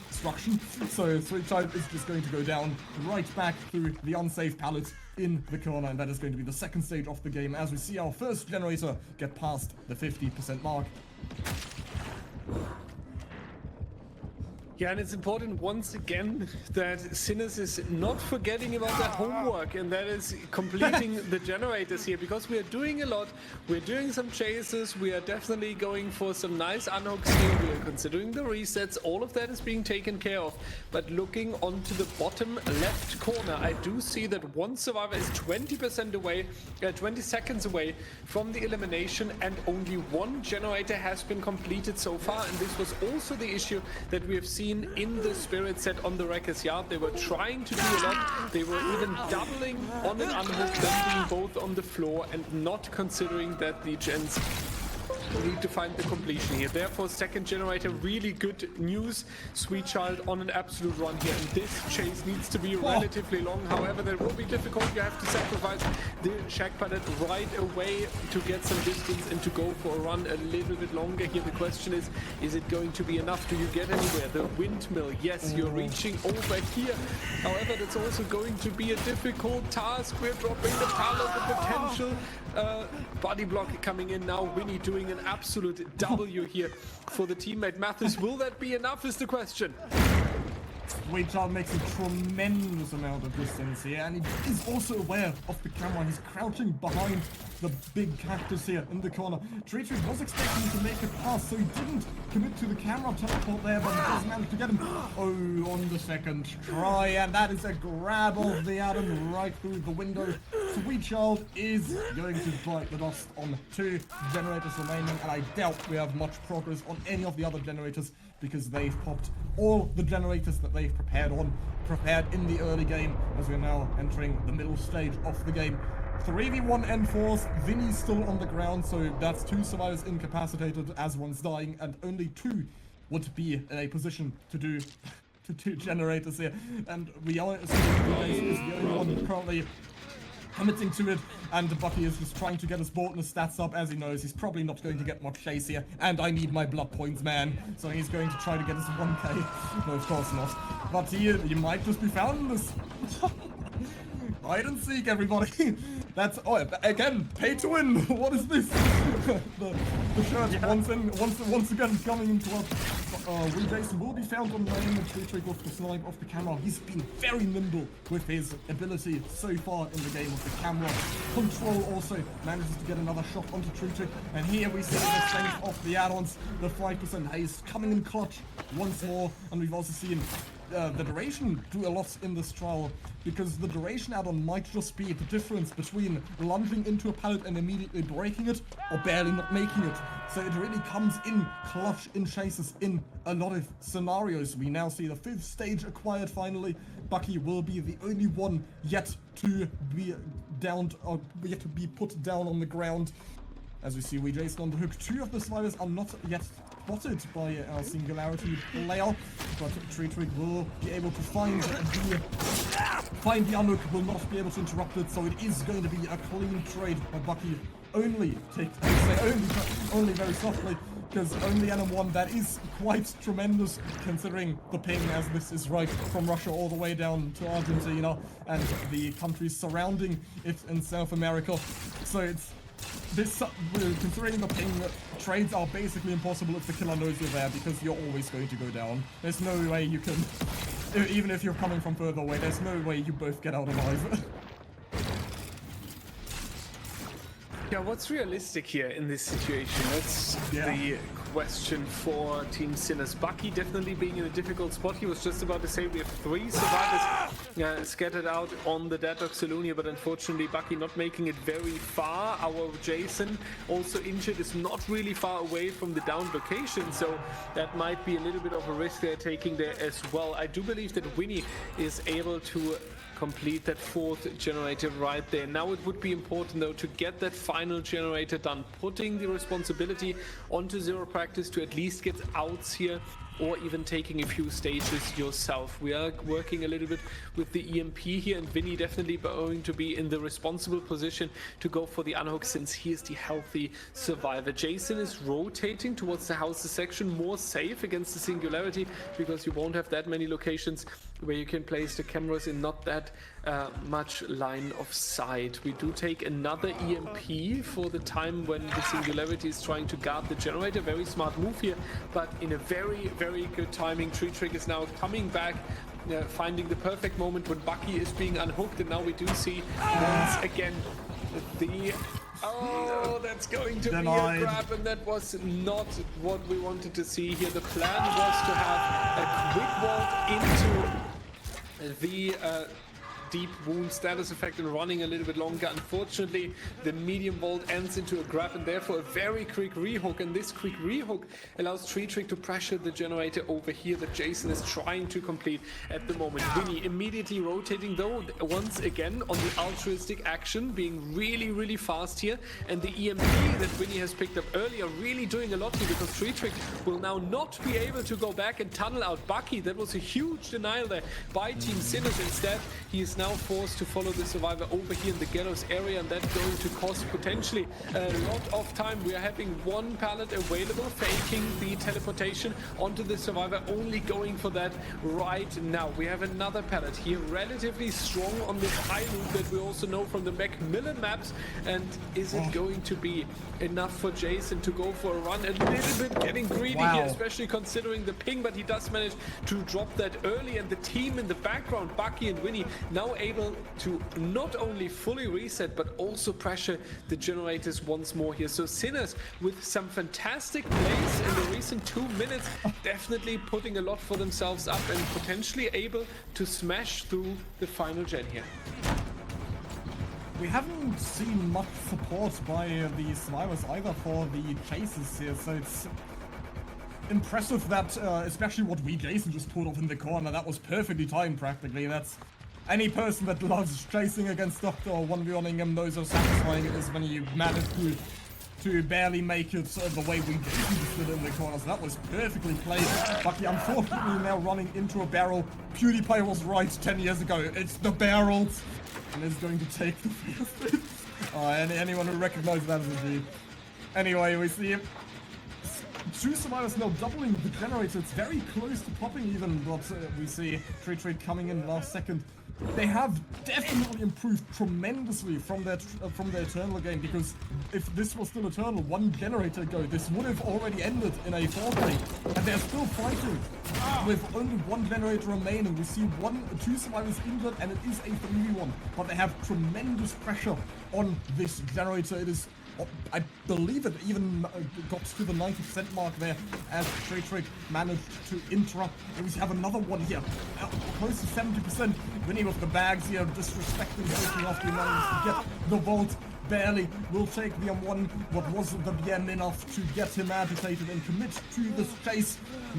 destruction. So Sweetchild is just going to go down right back through the unsafe pallet in the corner, and that is going to be the second stage of the game as we see our first generator get past the 50% mark. Yeah, and it's important once again that Sinners is not forgetting about their homework, and that is completing the generators here, because we are doing a lot. We're doing some chases. We are definitely going for some nice unhooks here. We are considering the resets. All of that is being taken care of. But looking onto the bottom left corner, I do see that one survivor is 20% away, 20 seconds away from the elimination, and only 1 generator has been completed so far. And this was also the issue that we have seen in the spirit set on the Wrecker's Yard. They were trying to do a lot. They were even doubling on an unhook, them being both on the floor, and not considering that the gens need to find the completion here. Therefore, second generator, really good news. Sweetchild on an absolute run here, and this chase needs to be relatively long. However, that will be difficult. You have to sacrifice the Shack Pallet right away to get some distance and to go for a run a little bit longer here. The question is it going to be enough? Do you get anywhere? The windmill, yes, you're reaching over here. However, that's also going to be a difficult task. We're dropping the pallet, the potential body block coming in now. Winnie doing an absolute W here for the teammate Mathis. Will that be enough is the question. Sweetchild makes a tremendous amount of distance here, and he is also aware of the camera. He's crouching behind the big cactus here in the corner. Trick was expecting to make a pass, so he didn't commit to the camera teleport there, but he does manage to get him. Oh, on the second try, and that is a grab of the Adam right through the window. Sweetchild is going to bite the dust on 2 generators remaining, and I doubt we have much progress on any of the other generators, because they've popped all the generators that they've prepared in the early game, as we're now entering the middle stage of the game. 3v1 N4s, Vinny's still on the ground, so that's 2 survivors incapacitated as one's dying, and only 2 would be in a position to do 2 generators here. And we are is the only one currently committing to it, and Bucky is just trying to get his boldness stats up, as he knows he's probably not going to get much chase here, and I need my blood points, man. So he's going to try to get his 1k. No, of course not. But he might just be found in this. Hide and seek, everybody. That's again, pay to win. What is this? the shirt once again coming into us. Jason will be found on lane and Trick off the snipe off the camera. He's been very nimble with his ability so far in the game with the camera control. Also manages to get another shot onto Trick, and here we see the strength of the add-ons. The 5% haste coming in clutch once more, and we've also seen the duration do a lot in this trial, because the duration add-on might just be the difference between lunging into a pallet and immediately breaking it, or barely not making it. So it really comes in clutch in chases in a lot of scenarios. We now see the 5th stage acquired finally. Bucky will be the only one yet to be downed, or yet to be put down on the ground. As we see, Jason on the hook. 2 of the survivors are not yet spotted by our Singularity player, but Trick will be able to find the unhook, will not be able to interrupt it, so it is going to be a clean trade by Bucky. Only very softly, because only NM1, that is quite tremendous considering the ping, as this is right from Russia all the way down to Argentina and the countries surrounding it in South America. So it's this, considering the ping, trades are basically impossible if the killer knows you're there, because you're always going to go down. There's no way you can, even if you're coming from further away, there's no way you both get out alive. Yeah, what's realistic here in this situation? That's the question for Team Sinners. Bucky definitely being in a difficult spot. He was just about to say we have 3 survivors scattered out on the Deadlock Salonia, but unfortunately Bucky not making it very far. Our Jason, also injured, is not really far away from the downed location, so that might be a little bit of a risk they're taking there as well. I do believe that Winnie is able to complete that 4th generator right there. Now it would be important though to get that final generator done, putting the responsibility onto 0Practice to at least get outs here, or even taking a few stages yourself. We are working a little bit with the EMP here, and Vinny definitely going to be in the responsible position to go for the unhook, since he is the healthy survivor. Jason is rotating towards the houses section, more safe against the Singularity, because you won't have that many locations where you can place the cameras in not that much line of sight. We do take another EMP for the time when the Singularity is trying to guard the generator. Very smart move here, but in a very good timing. Trick is now coming back, finding the perfect moment when Bucky is being unhooked, and now we do see once again the... Oh, that's going to be a grab, and that was not what we wanted to see here. The plan was to have a quick vault into the deep wound status effect and running a little bit longer. Unfortunately, the medium vault ends into a grab, and therefore a very quick rehook, and this quick rehook allows Trick to pressure the generator over here that Jason is trying to complete at the moment. Winnie immediately rotating though, once again on the altruistic action, being really fast here, and the EMP that Winnie has picked up earlier really doing a lot here, because Trick will now not be able to go back and tunnel out Bucky. That was a huge denial there by Team Sinners. Instead, he is now forced to follow the survivor over here in the gallows area, and that's going to cost potentially a lot of time. We are having 1 pallet available, faking the teleportation onto the survivor, only going for that right now. We have another pallet here, relatively strong on this high loop that we also know from the Macmillan maps, and is it going to be enough for Jason to go for a run? A little bit getting greedy here, especially considering the ping, but he does manage to drop that early, and the team in the background, Bucky and Winnie, now able to not only fully reset but also pressure the generators once more here. So Sinners with some fantastic plays in the recent 2 minutes, definitely putting a lot for themselves up and potentially able to smash through the final gen here. We haven't seen much support by the survivors either for the chases here, so it's impressive that especially what Jason just pulled off in the corner. That was perfectly timed practically. That's any person that loves chasing against Doctor or 1v1ing him knows how satisfying it is when you manage to barely make it the way Jason did in the corner. So that was perfectly played. Bucky unfortunately now running into a barrel. PewDiePie was right 10 years ago. It's the barrels, and is going to take the first. Anyone who recognizes that is a G. Anyway, we see 2 survivors now doubling the generator. It's very close to popping even, but we see Trick coming in last second. They have definitely improved tremendously from their Eternal game, because if this was still Eternal 1 generator ago, this would have already ended in a 4-play, and they're still fighting with only 1 generator remaining. We see 2 survivors injured, and it is a 3v1, but they have tremendous pressure on this generator. It is I believe it even got to the 90% mark there as Trick managed to interrupt. And we have another one here, close to 70%. Winnie with the bags here, disrespecting, taking off the manages to get the vault. Barely will take the M1, but wasn't the BM enough to get him agitated and commit to this chase.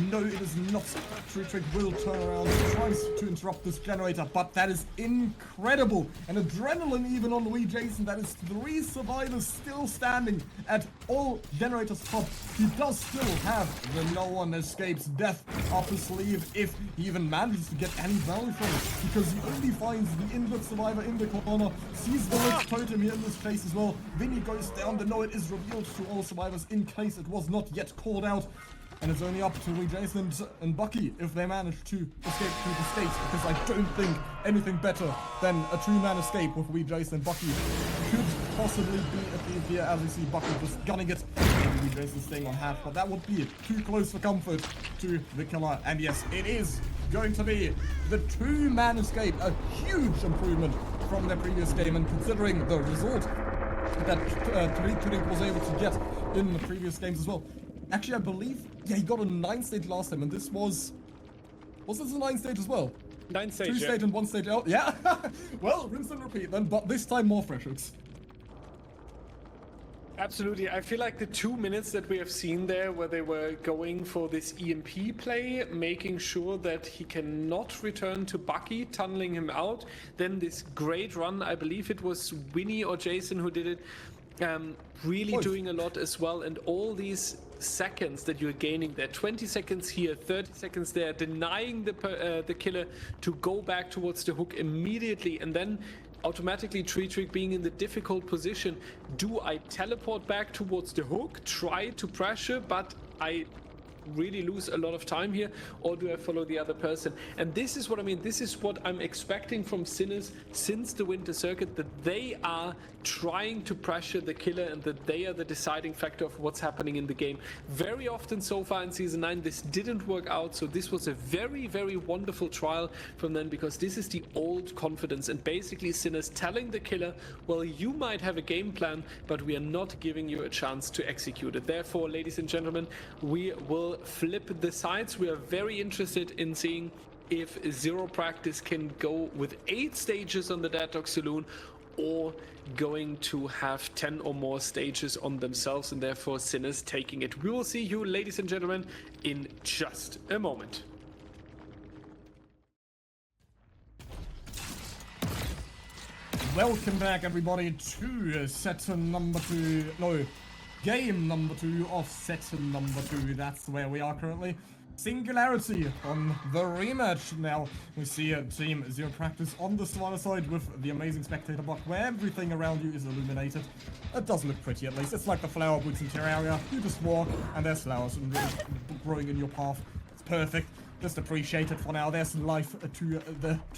No, it is not. Trick will turn around, tries to interrupt this generator, but that is incredible. And adrenaline even on Wee Jason, that is 3 survivors still standing at all generators top. He does still have the no one escapes death up his sleeve if he even manages to get any value from it, because he only finds the injured survivor in the corner, sees the lit totem here in this chase as well. Vinny goes down, the no it is revealed to all survivors in case it was not yet called out. And it's only up to Wee Jason and Bucky if they manage to escape through the skates, because I don't think anything better than a 2-man escape with Wee Jason and Bucky could possibly be achieved here, as we see Bucky just gunning it and Wee Jason staying on half, but that would be too close for comfort to the killer. And yes, it is going to be the 2-man escape, a huge improvement from their previous game, and considering the result that Tariq was able to get in the previous games as well. Actually, I believe, yeah, he got a 9-stage last time, and this was this a 9-stage as well? 9-stage, 2-stage and 1-stage out, yeah. Well, rinse and repeat then, but this time more fresh hooks. Absolutely. I feel like the 2 minutes that we have seen there where they were going for this EMP play, making sure that he cannot return to Bucky, tunneling him out. Then this great run, I believe it was Winnie or Jason who did it, really doing a lot as well. And all these seconds that you're gaining there, 20 seconds here, 30 seconds there, denying the killer to go back towards the hook immediately, and then automatically Trick being in the difficult position. Do I teleport back towards the hook, try to pressure, but I really lose a lot of time here, or do I follow the other person? And this is what I mean, this is what I'm expecting from Sinners since the Winter Circuit, that they are trying to pressure the killer and that they are the deciding factor of what's happening in the game. Very often so far in Season 9 this didn't work out, so this was a very, very wonderful trial from them, because this is the old confidence, and basically Sinners telling the killer, well, you might have a game plan, but we are not giving you a chance to execute it. Therefore, ladies and gentlemen, we will flip the sides. We are very interested in seeing if 0Practice can go with 8 stages on the Dead Dog Saloon, or going to have 10 or more stages on themselves, and therefore Sinners taking it. We will see you, ladies and gentlemen, in just a moment. Welcome back, everybody, to game number 2 of set number 2. That's where we are currently. Singularity on the rematch. Now we see Team 0Practice on the Survivor side with the amazing spectator block where everything around you is illuminated. It does look pretty, at least. It's like the flower boots in Terraria. You just walk and there's flowers and really growing in your path. It's perfect. Just appreciate it for now. There's life to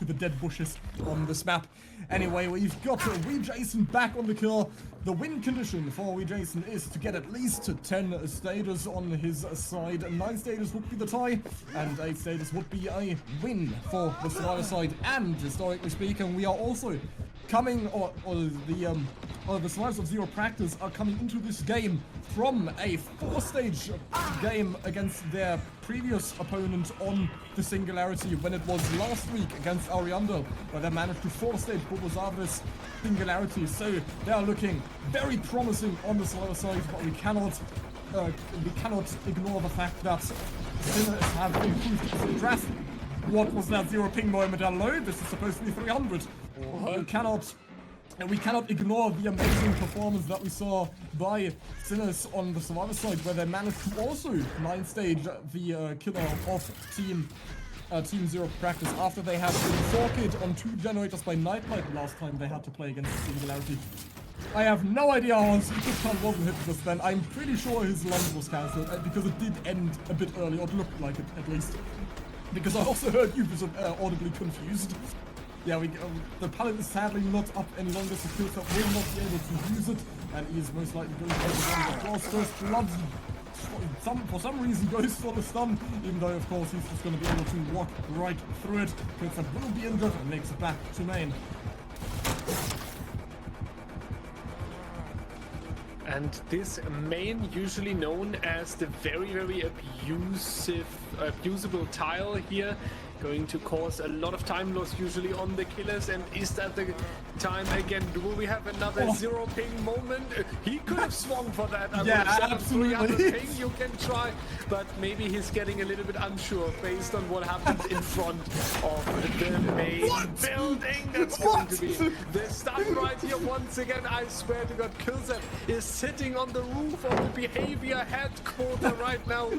the dead bushes on this map. Anyway, we've got Wee Jason back on the kill. The win condition for Wee Jason is to get at least 10 stages on his side. 9 stages would be the tie, and 8 stages would be a win for the Survivor side. And historically speaking, we are also coming, the survivors of 0Practice are coming into this game from a 4-stage game against their previous opponent on the Singularity, when it was last week against Ariandel, where they managed to 4-stage Bobozavis Singularity. So they are looking very promising on the survivor side, but we cannot ignore the fact that Sinners have improved so drastically. What was that 0 ping moment? Hello, this is supposed to be 300. We cannot ignore the amazing performance that we saw by Sinners on the Survivor side, where they managed to also 9-stage the killer of Team 0Practice after they had been forked on 2 generators by Nightlight last time they had to play against Singularity. I have no idea how Supercon wasn't hit just then. I'm pretty sure his lunge was cancelled because it did end a bit early, or it looked like it at least. Because I also heard you was audibly confused. Yeah, the pallet is sadly not up any longer, so Killshot will not be able to use it, and he is most likely going to go for the class. First blood, for some reason, goes for the stun, even though, of course, he's just going to be able to walk right through it. Killshot will be injured and makes it back to main. And this main, usually known as the very, very abusable tile here, going to cause a lot of time loss usually on the killers. And is that the time again? Will we have another zero ping moment? He could have swung for that. I Yeah, would have absolutely. 300 ping, you can try, but maybe he's getting a little bit unsure based on what happens in front of the main building. That's going to be the stuff right here once again. I swear to God, Killzep is sitting on the roof of the behavior headquarters right now,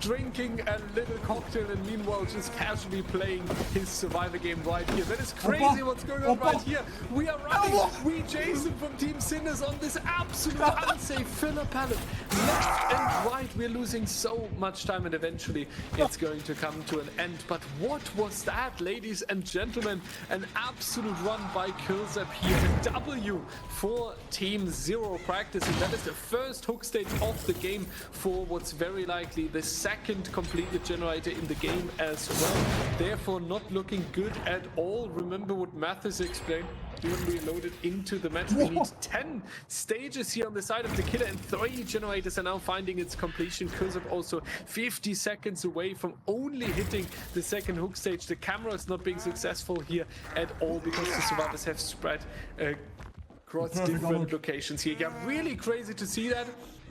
drinking a little cocktail, and meanwhile just casually playing his survivor game right here. That is crazy what's going on right here. We are running. We Jason from Team Sinners on this absolute unsafe filler pallet. Left and right, we're losing so much time, and eventually it's going to come to an end. But what was that, ladies and gentlemen? An absolute run by Killzep here. A W for Team 0Practice, and that is the first hook stage of the game for what's very likely the second completed generator in the game as well. Therefore, not looking good at all. Remember what Mathis explained when we loaded into the match. We need 10 stages here on the side of the killer, and 3 generators are now finding its completion. Killzep also 50 seconds away from only hitting the second hook stage. The camera is not being successful here at all because the survivors have spread across different locations here. Yeah, really crazy to see that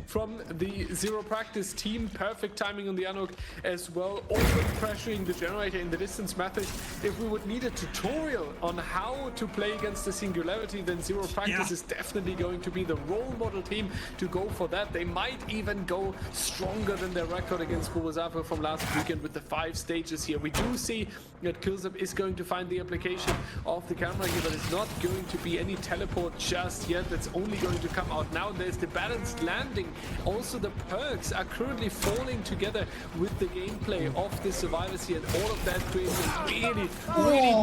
from the 0Practice team. Perfect timing on the unhook as well. Already pressuring the generator in the distance. Mathis, if we would need a tutorial on how to play against the Singularity, then 0Practice is definitely going to be the role model team to go for that. They might even go stronger than their record against Bubazapa from last weekend with the 5 stages here. We do see that Killzep is going to find the application of the camera here, but it's not going to be any teleport just yet. That's only going to come out now. There's the balanced landing. Also, the perks are currently falling together with the gameplay of the survivors here, and all of that creates a really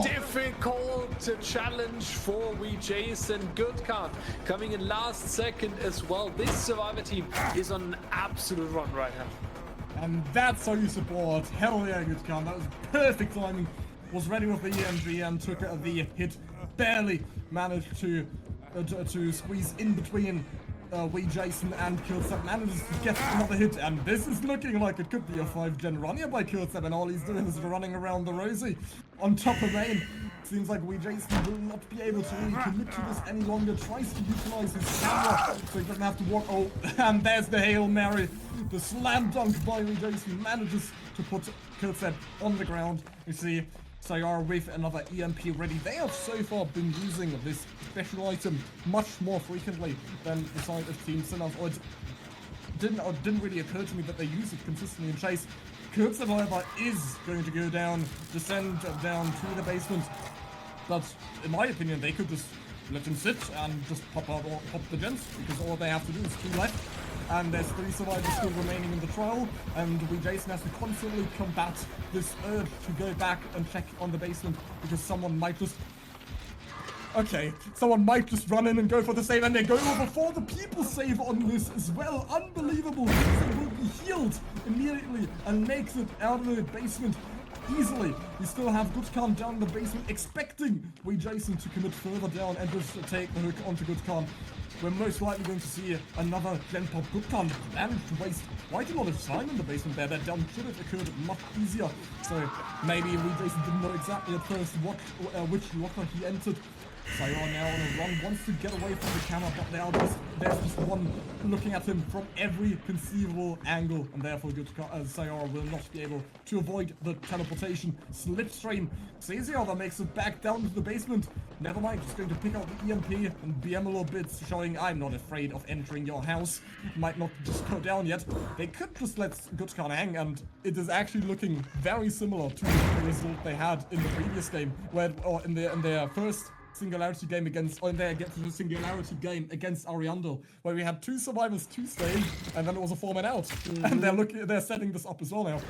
difficult challenge for Jason. Goodcard coming in last second as well. This survivor team is on an absolute run right now. And that's how you support. Hell yeah, Goodcard. That was perfect timing. Was ready with the EMG and took the hit. Barely managed to squeeze in between Jason and Killzep. Manages to get another hit, and this is looking like it could be a 5-gen run here by Killzep, and all he's doing is running around the Rosie on top of main. Seems like Jason will not be able to really commit to this any longer. Tries to utilize his camera so he doesn't have to walk. Oh, and there's the Hail Mary. The slam dunk by Jason manages to put Killzep on the ground. You see Sayar with another EMP ready. They have so far been using this special item much more frequently than the side of Team Sinners. Or it didn't really occur to me that they use it consistently in Chase. Killzep, however, is going to go down, descend down to the basement. But in my opinion, they could just let him sit and just pop the gens, because all they have to do is 2 left. And there's 3 survivors still remaining in the trial, and Jason has to constantly combat this urge to go back and check on the basement, because someone might just run in and go for the save, and they go over for the people save on this as well. Unbelievable. Jason will be healed immediately and makes it out of the basement easily. We still have Goodcard down in the basement, expecting Jason to commit further down and just take the hook onto Goodcard. We're most likely going to see another gen pop. Goodcard managed to waste quite a lot of time in the basement there. That down should have occurred much easier. So maybe Jason didn't know exactly at first which locker he entered. Sayar now on a run, wants to get away from the camera, but there's just one looking at him from every conceivable angle, and therefore Sayar will not be able to avoid the teleportation. Slipstream sees the other, makes it back down to the basement. Never mind, just going to pick out the EMP and BM a little bit, showing I'm not afraid of entering your house. Might not just go down yet. They could just let Goodcard hang, and it is actually looking very similar to the result they had in the previous game, or in their first Singularity game against Ariandel, where we had 2 survivors, 2 staying, and then it was a 4-man out. And they're setting this up as well now.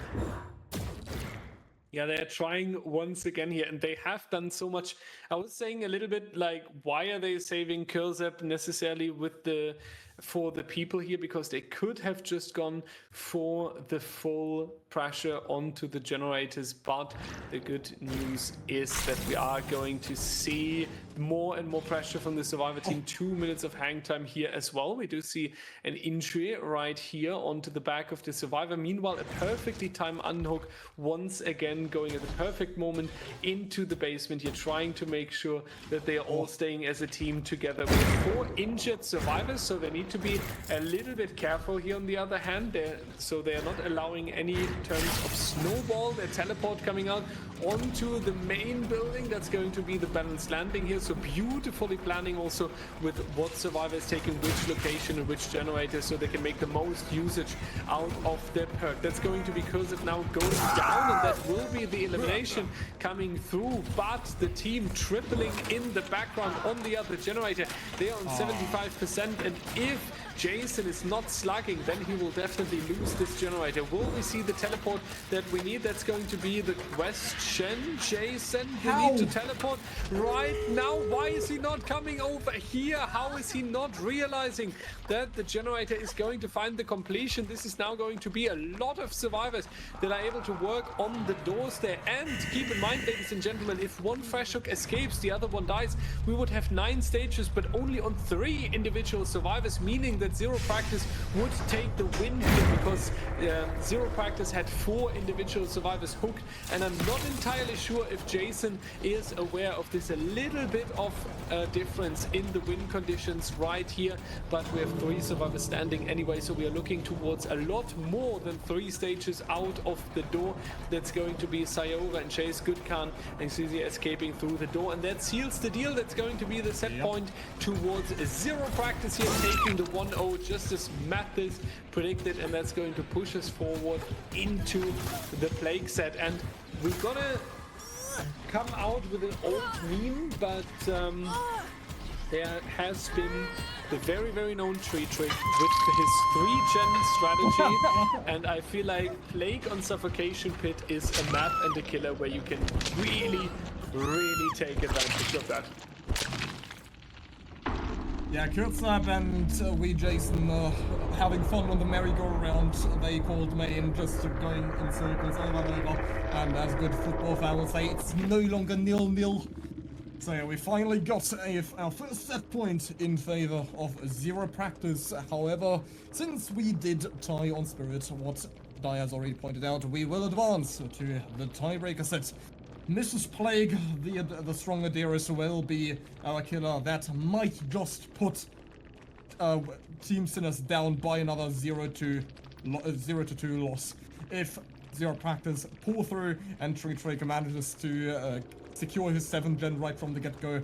Yeah, they're trying once again here, and they have done so much. I was saying a little bit like, why are they saving Killzep necessarily with the for the people here, because they could have just gone for the full pressure onto the generators. But the good news is that we are going to see more and more pressure from the Survivor team. 2 minutes of hang time here as well. We do see an injury right here onto the back of the Survivor. Meanwhile, a perfectly timed unhook once again going at the perfect moment into the basement here, trying to make sure that they are all staying as a team together. We have 4 injured Survivors, so they need to be a little bit careful here. On the other hand, so they are not allowing any terms of snowball. Their teleport coming out onto the main building. That's going to be the balanced landing here. So beautifully planning also with what Survivor is taking which location and which generator, so they can make the most usage out of their perk. That's going to be Cursive now going down, and that will be the elimination coming through. But the team tripling in the background on the other generator. They are on 75%, and if Jason is not slugging, then he will definitely lose this generator. Will we see the teleport that we need? That's going to be the question. Jason, you need to teleport right now. Why is he not coming over here? How is he not realizing that the generator is going to find the completion? This is now going to be a lot of Survivors that are able to work on the doors there. And keep in mind, ladies and gentlemen, if one fresh hook escapes, the other one dies, we would have 9 stages, but only on 3 individual Survivors, meaning that 0Practice would take the win here, because 0Practice had 4 individual Survivors hooked, and I'm not entirely sure if Jason is aware of this. A little bit of difference in the win conditions right here, but we have 3 Survivors standing anyway, so we are looking towards a lot more than 3 stages out of the door. That's going to be Sayova and Chase, Goodkan and Suzy escaping through the door, and that seals the deal. That's going to be the set point towards 0Practice here, taking the 1-0 just as Mathis predicted, and that's going to push us forward into the plague set. And we're gonna come out with an old meme, but there has been the very, very known tree trick with his 3-gen strategy, and I feel like Plague on Suffocation Pit is a map and a killer where you can really, really take advantage of that. Yeah, Kurzab and we, Jason, having fun on the merry-go-round, they called me, and just going in circles over and over. And as good football fan will say, it's no longer 0-0. So yeah, we finally got our first set point in favor of 0Practice. However, since we did tie on Spirit, what Dai has already pointed out, we will advance to the tiebreaker set. Mrs. Plague, the stronger Darius, will be our killer. That might just put Team Sinners down by another 0-2 loss. If 0Practice pull through and Tree Traker manages to secure his 7th-gen right from the get-go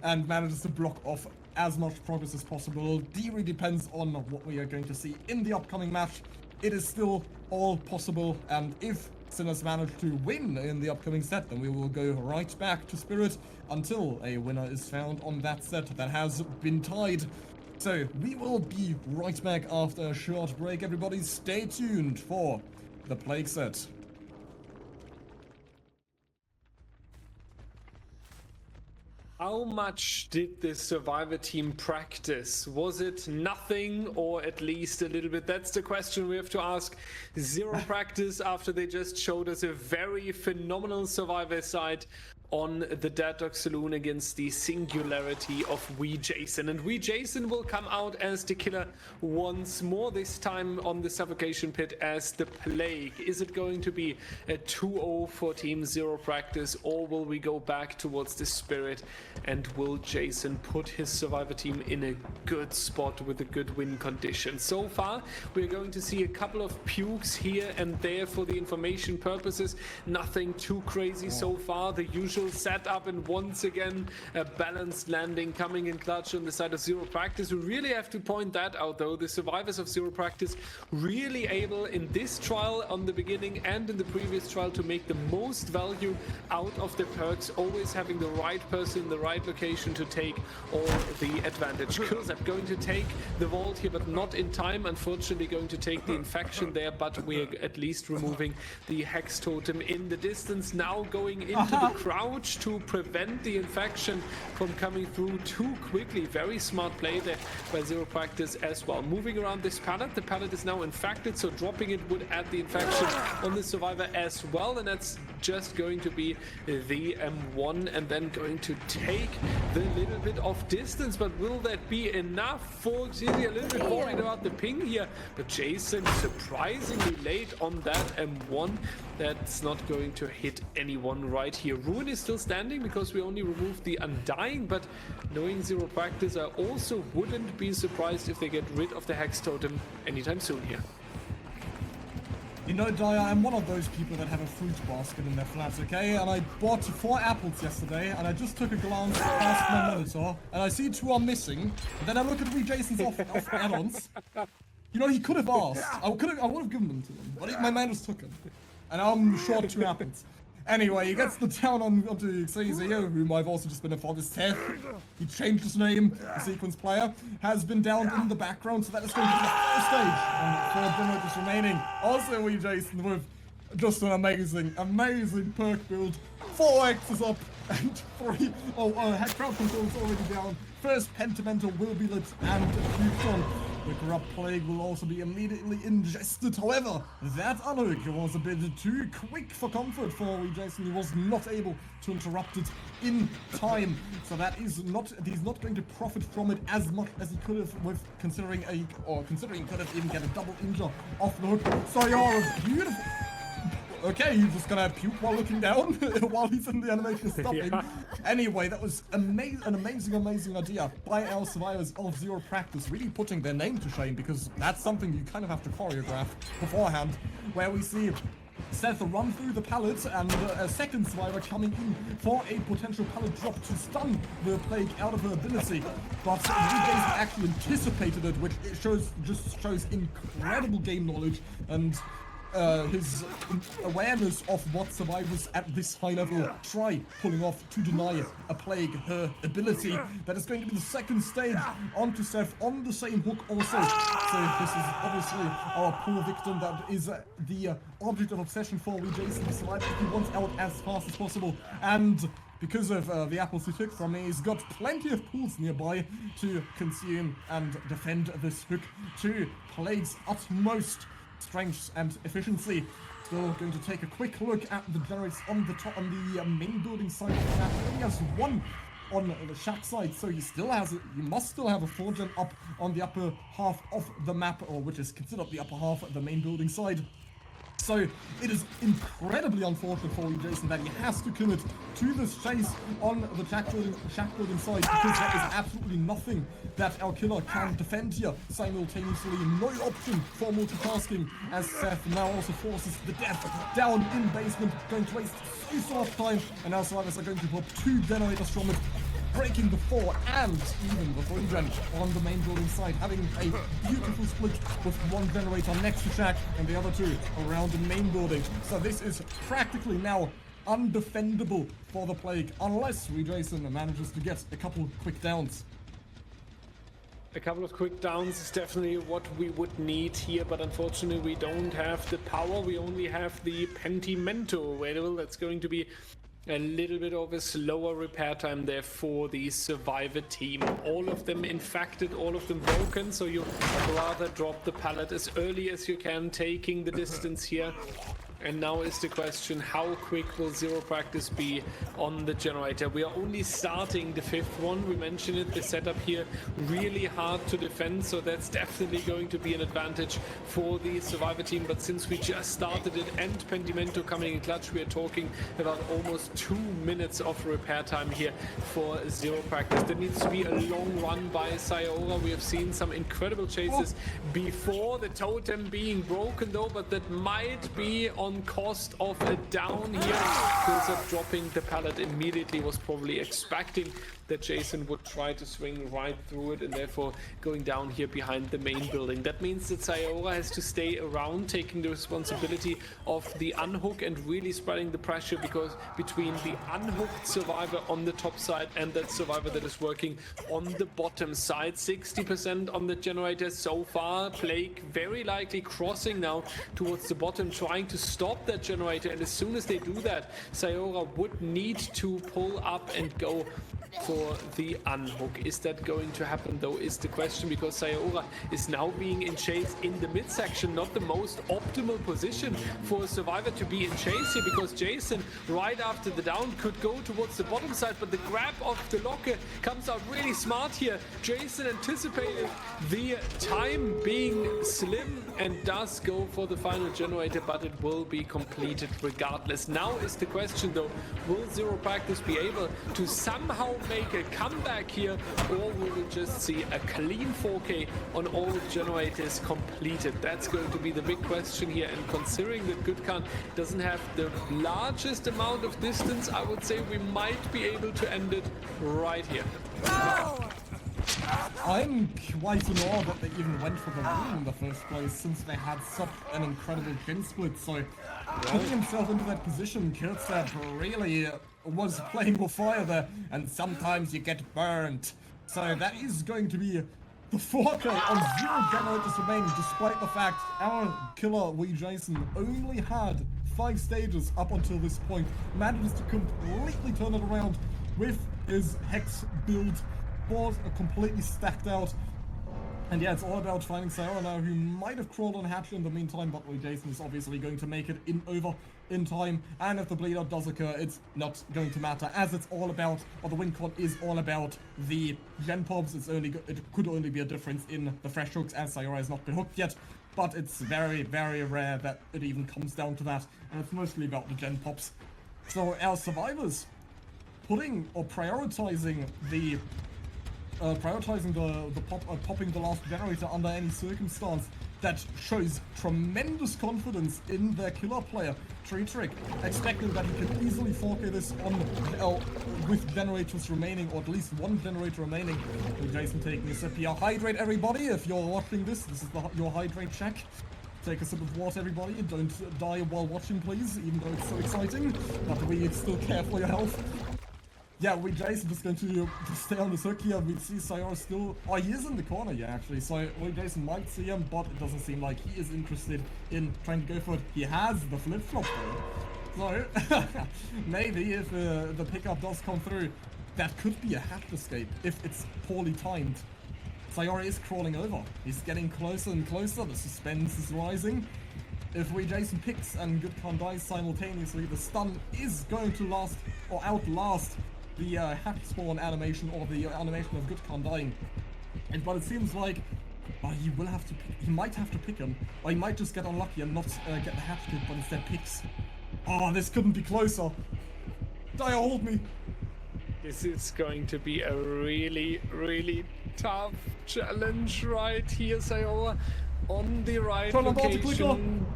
and manages to block off as much progress as possible. Really depends on what we are going to see in the upcoming match. It is still all possible, and if Sinners manage to win in the upcoming set, then we will go right back to Spirit until a winner is found on that set that has been tied. So we will be right back after a short break. Everybody stay tuned for the Plague set. How much did the Survivor team practice? Was it nothing, or at least a little bit? That's the question we have to ask 0Practice after they just showed us a very phenomenal Survivor side on the Dead Dog Saloon against the Singularity of We Jason. And We Jason will come out as the killer once more, this time on the Suffocation Pit as the Plague. Is it going to be a 2-0 for Team 0Practice, or will we go back towards the Spirit, and will Jason put his Survivor team in a good spot with a good win condition? So far, we're going to see a couple of pukes here and there for the information purposes. Nothing too crazy so far. The usual setup, and once again a balanced landing coming in clutch on the side of 0Practice. We really have to point that out though. The Survivors of 0Practice really able in this trial on the beginning and in the previous trial to make the most value out of the perks, always having the right person in the right location to take all the advantage. Kurzap going to take the vault here, but not in time, unfortunately going to take the infection there, but we're at least removing the Hex Totem in the distance. Now going into the crown crouch to prevent the infection from coming through too quickly. Very smart play there by 0Practice as well. Moving around this pallet, the pallet is now infected, so dropping it would add the infection on the survivor as well, and that's just going to be the M1 and then going to take the little bit of distance. But will that be enough? Folks, a little bit worried about the ping here, but Jason surprisingly late on that M1. That's not going to hit anyone right here. Ruin is still standing because we only removed the Undying, but knowing 0Practice, I also wouldn't be surprised if they get rid of the Hex Totem anytime soon here. You know, Dyer, I'm one of those people that have a fruit basket in their flat, okay? And I bought 4 apples yesterday, and I just took a glance past my monitor, and I see 2 are missing. And then I look at Jason's off add-ons. You know, he could have asked. I would have given them to him, but my man just took them. And I'm short 2 apples. Anyway, he gets the down onto Xayzia, whom I've also just been a father's test. He changed his name. The sequence player has been down in the background, so that is going to be the first stage. And 4 generators remaining. Also, we Jason with just an amazing perk build. 4x is up and 3. Crowd control is already down. First Pentamental will be lit and puked on. The Corrupt Plague will also be immediately ingested. However, that unhook was a bit too quick for comfort for Jason. He was not able to interrupt it in time. So he's not going to profit from it as much as he could have with considering he could have even get a double injure off the hook. Sayara, beautiful. Okay, he's just gonna puke while looking down while he's in the animation of stopping. Yeah. Anyway, that was an amazing idea by our survivors of 0Practice, really putting their name to shame, because that's something you kind of have to choreograph beforehand, where we see Seth run through the pallet and a second survivor coming in for a potential pallet drop to stun the Plague out of her ability. But Jason actually anticipated it, which just shows incredible game knowledge and his awareness of what survivors at this high level try pulling off to deny a Plague her ability. That is going to be the second stage onto Seth on the same hook also. So this is obviously our poor victim that is the object of obsession for Jason, the survivor he wants out as fast as possible. And because of the apples he took from me, he's got plenty of pools nearby to consume and defend this hook to Plague's utmost strength and efficiency. Still going to take a quick look at the generators on the main building side of the map. He only has 1 on the shack side, so he must still have a 4-gen up on the upper half of the map, or which is considered the upper half of the main building side. So it is incredibly unfortunate for Jason that he has to commit to this chase on the shack building side, because there is absolutely nothing that our killer can defend here simultaneously. No option for multitasking, as Seth now also forces the death down in basement, going to waste so much time, and our survivors are going to pop 2 generators from it, breaking the 4 and even the 3-gen on the main building side, having a beautiful split with 1 generator next to Shack and the other 2 around the main building. So this is practically now undefendable for the Plague, unless Jason manages to get a couple quick downs. A couple of quick downs is definitely what we would need here, but unfortunately we don't have the power. We only have the Pentimento available. That's going to be a little bit of a slower repair time there for the survivor team. All of them infected, all of them broken, so you rather drop the pallet as early as you can, taking the distance here. And now is the question, how quick will 0Practice be on the generator? We are only starting the 5th one. We mentioned it, the setup here really hard to defend, so that's definitely going to be an advantage for the survivor team. But since we just started it and Pentimento coming in clutch, we are talking about almost 2 minutes of repair time here for 0Practice. There needs to be a long run by Sayora. We have seen some incredible chases before the totem being broken though, but that might be on cost of a down here, because of dropping the pallet immediately. Was probably expecting that Jason would try to swing right through it, and therefore going down here behind the main building. That means that Sayora has to stay around, taking the responsibility of the unhook and really spreading the pressure, because between the unhooked survivor on the top side and that survivor that is working on the bottom side, 60% on the generator so far. Plague very likely crossing now towards the bottom, trying to stop stop that generator, and as soon as they do that, Sayora would need to pull up and go for the unhook. Is that going to happen though, is the question, because Sayora is now being in chase in the midsection. Not the most optimal position for a survivor to be in chase here, because Jason right after the down could go towards the bottom side, but the grab of the locker comes out really smart here. Jason anticipated the time being slim and does go for the final generator, but it will be completed regardless. Now is the question though, will 0Practice be able to somehow make a comeback here, or will we just see a clean 4K on all generators completed? That's going to be the big question here, and considering that Gutkan doesn't have the largest amount of distance, I would say we might be able to end it right here. I'm quite in awe that they even went for the win in the first place, since they had such an incredible gen split. So putting himself into that position, Kurtzab really was playing with fire there, and sometimes you get burned. So that is going to be the 4K on 0 generators remaining, despite the fact our killer Wee Jason only had 5 stages up until this point. Manages to completely turn it around with his Hex build. Board are completely stacked out. And yeah, it's all about finding Sayora now, who might have crawled on Hatcher in the meantime, but Jason is obviously going to make it over in time. And if the bleed out does occur, it's not going to matter, as it's all about, or the win con is all about the gen pops. It could only be a difference in the fresh hooks, as Sayora has not been hooked yet. But it's very, very rare that it even comes down to that, and it's mostly about the gen pops. So our survivors putting or prioritizing the popping the last generator under any circumstance, that shows tremendous confidence in their killer player, Trick, expecting that he can easily 4K this on with generators remaining, or at least one generator remaining. With Jason taking a sip here. Hydrate everybody if you're watching this. This is your hydrate check. Take a sip of water, everybody. Don't die while watching, please, even though it's so exciting. But we still care for your health. Yeah, Jason just going to stay on the hook here. We see Sayora still... Oh, he is in the corner, yeah, actually. So Jason might see him, but it doesn't seem like he is interested in trying to go for it. He has the flip-flop though. So, maybe if the pickup does come through, that could be a hatch escape if it's poorly timed. Sayora is crawling over. He's getting closer and closer. The suspense is rising. If Jason picks and Gutkan dies simultaneously, the stun is going to last or outlast the hatch spawn animation, or the animation of Gutkan dying. But it seems like he might have to pick him, or he might just get unlucky and not get the hatch kit, but instead picks. Oh, this couldn't be closer. Dia, hold me. This is going to be a really, really tough challenge right here, Sayora. On the right location.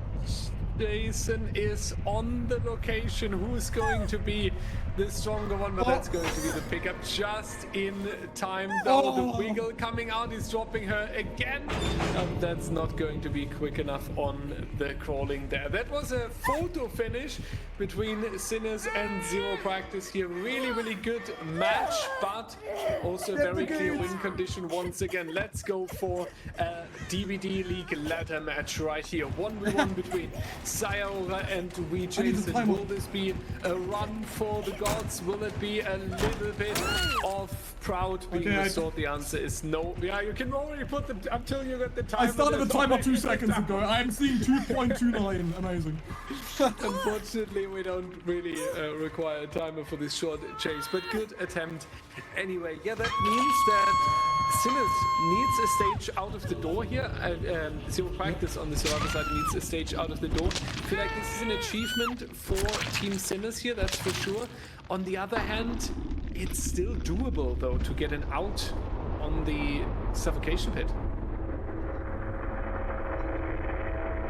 Jason is on the location. Who's going to be the stronger one? But that's going to be the pickup just in time, though. The wiggle coming out is dropping her again. That's not going to be quick enough on the crawling there. That was a photo finish between Sinners and 0Practice here. Really, really good match, but also very clear win condition once again. Let's go for a DBDLeague ladder match right here. 1v1 between Sayora and Wee Jason. Will this be a run for the gods? Will it be a little bit of proud being restored? The answer is no. Yeah, you can already put them until you get the timer. I started the timer 2 seconds ago. I'm seeing 2.29. Amazing. Unfortunately, we don't really require a timer for this short chase, but good attempt. Anyway, yeah, that means that Sinners needs a stage out of the door here. 0Practice on the survivor side needs a stage out of the door. I feel like this is an achievement for Team Sinners here, that's for sure. On the other hand, it's still doable though to get an out on the suffocation pit.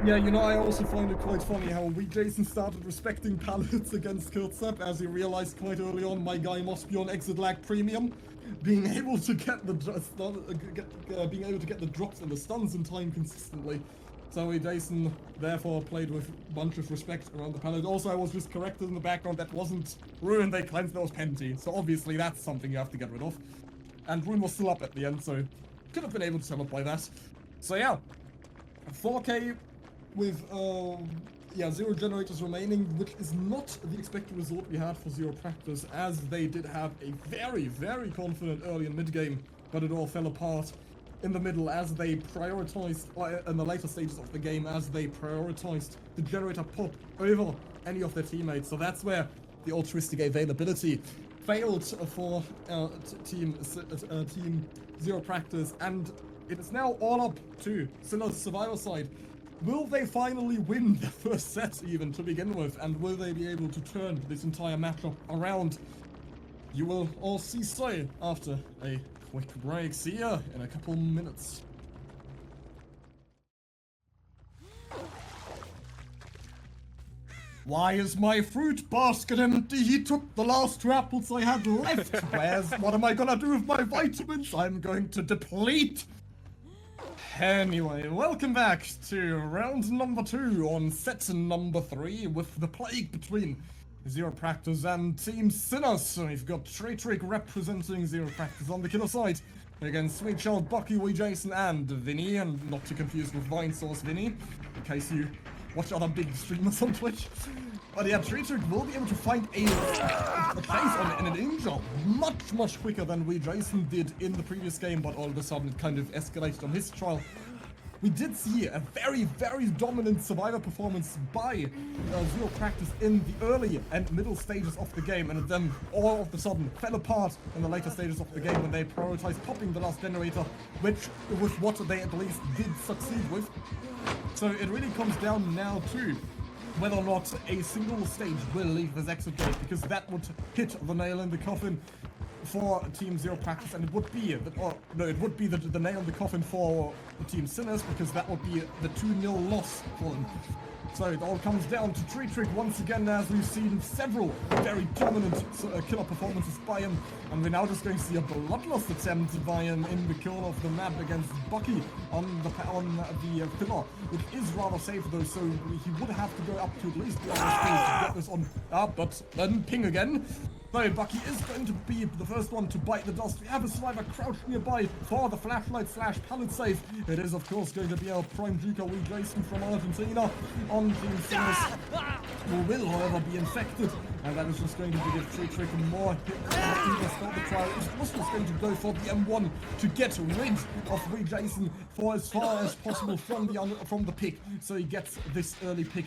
Yeah, you know, I also find it quite funny how Jason started respecting pallets against Kurtzap, as he realized quite early on my guy must be on exit lag premium. Being able to get the drops and the stuns in time consistently. So Jason therefore played with a bunch of respect around the pallet. Also, I was just corrected in the background, that wasn't Ruin they cleansed, that was Penty. So obviously that's something you have to get rid of. And Ruin was still up at the end, so could have been able to tell it by that. So yeah, 4K with yeah, 0 generators remaining, which is not the expected result we had for 0Practice, as they did have a very, very confident early and mid game, but it all fell apart in the middle as they prioritized, in the later stages of the game, as they prioritized the generator pop over any of their teammates. So that's where the altruistic availability failed for team 0Practice, and it is now all up to Sinnoh's survivor side. Will they finally win the first set even to begin with, and will they be able to turn this entire matchup around? You will all see so after a quick break. See ya in a couple minutes. Why is my fruit basket empty? He took the last 2 apples I had left. What am I gonna do with my vitamins? I'm going to deplete. Anyway, welcome back to round number 2 on set number 3 with the plague between 0Practice and Team Sinnoh. So we've got Trick representing 0Practice on the killer side against Sweet Child, Bucky, Wee Jason, and Vinny, and not to confuse with Vine Source Vinny, in case you watch other big streamers on Twitch. But yeah, Trick will be able to find a place on an ninja much quicker than Wee Jason did in the previous game, but all of a sudden it kind of escalated on his trial. We did see a very dominant survivor performance by 0Practice in the early and middle stages of the game, and then all of a sudden fell apart in the later stages of the game when they prioritized popping the last generator, which was what they at least did succeed with. So it really comes down now to whether or not a single stage will leave this exit gate, because that would hit the nail in the coffin for Team 0Practice, and it would be the nail in the coffin for the Team Sinners, because that would be the 2-0 loss for them. So it all comes down to Trick once again, as we've seen several very dominant killer performances by him, and we're now just going to see a bloodlust attempt by him in the corner of the map against Bucky on the pillar, which is rather safe though, so he would have to go up to at least the other space to get this on. But then ping again. So Bucky is going to be the first one to bite the dust. We have a survivor crouched nearby for the flashlight / pallet save. It is of course going to be our prime Juker Wee Jason from Argentina on Team Sinners, who will however be infected, and that is just going to give Trick more hits in the start the trial. It's also just going to go for the M1 to get rid of Wee Jason for as far as possible from the pick, so he gets this early pick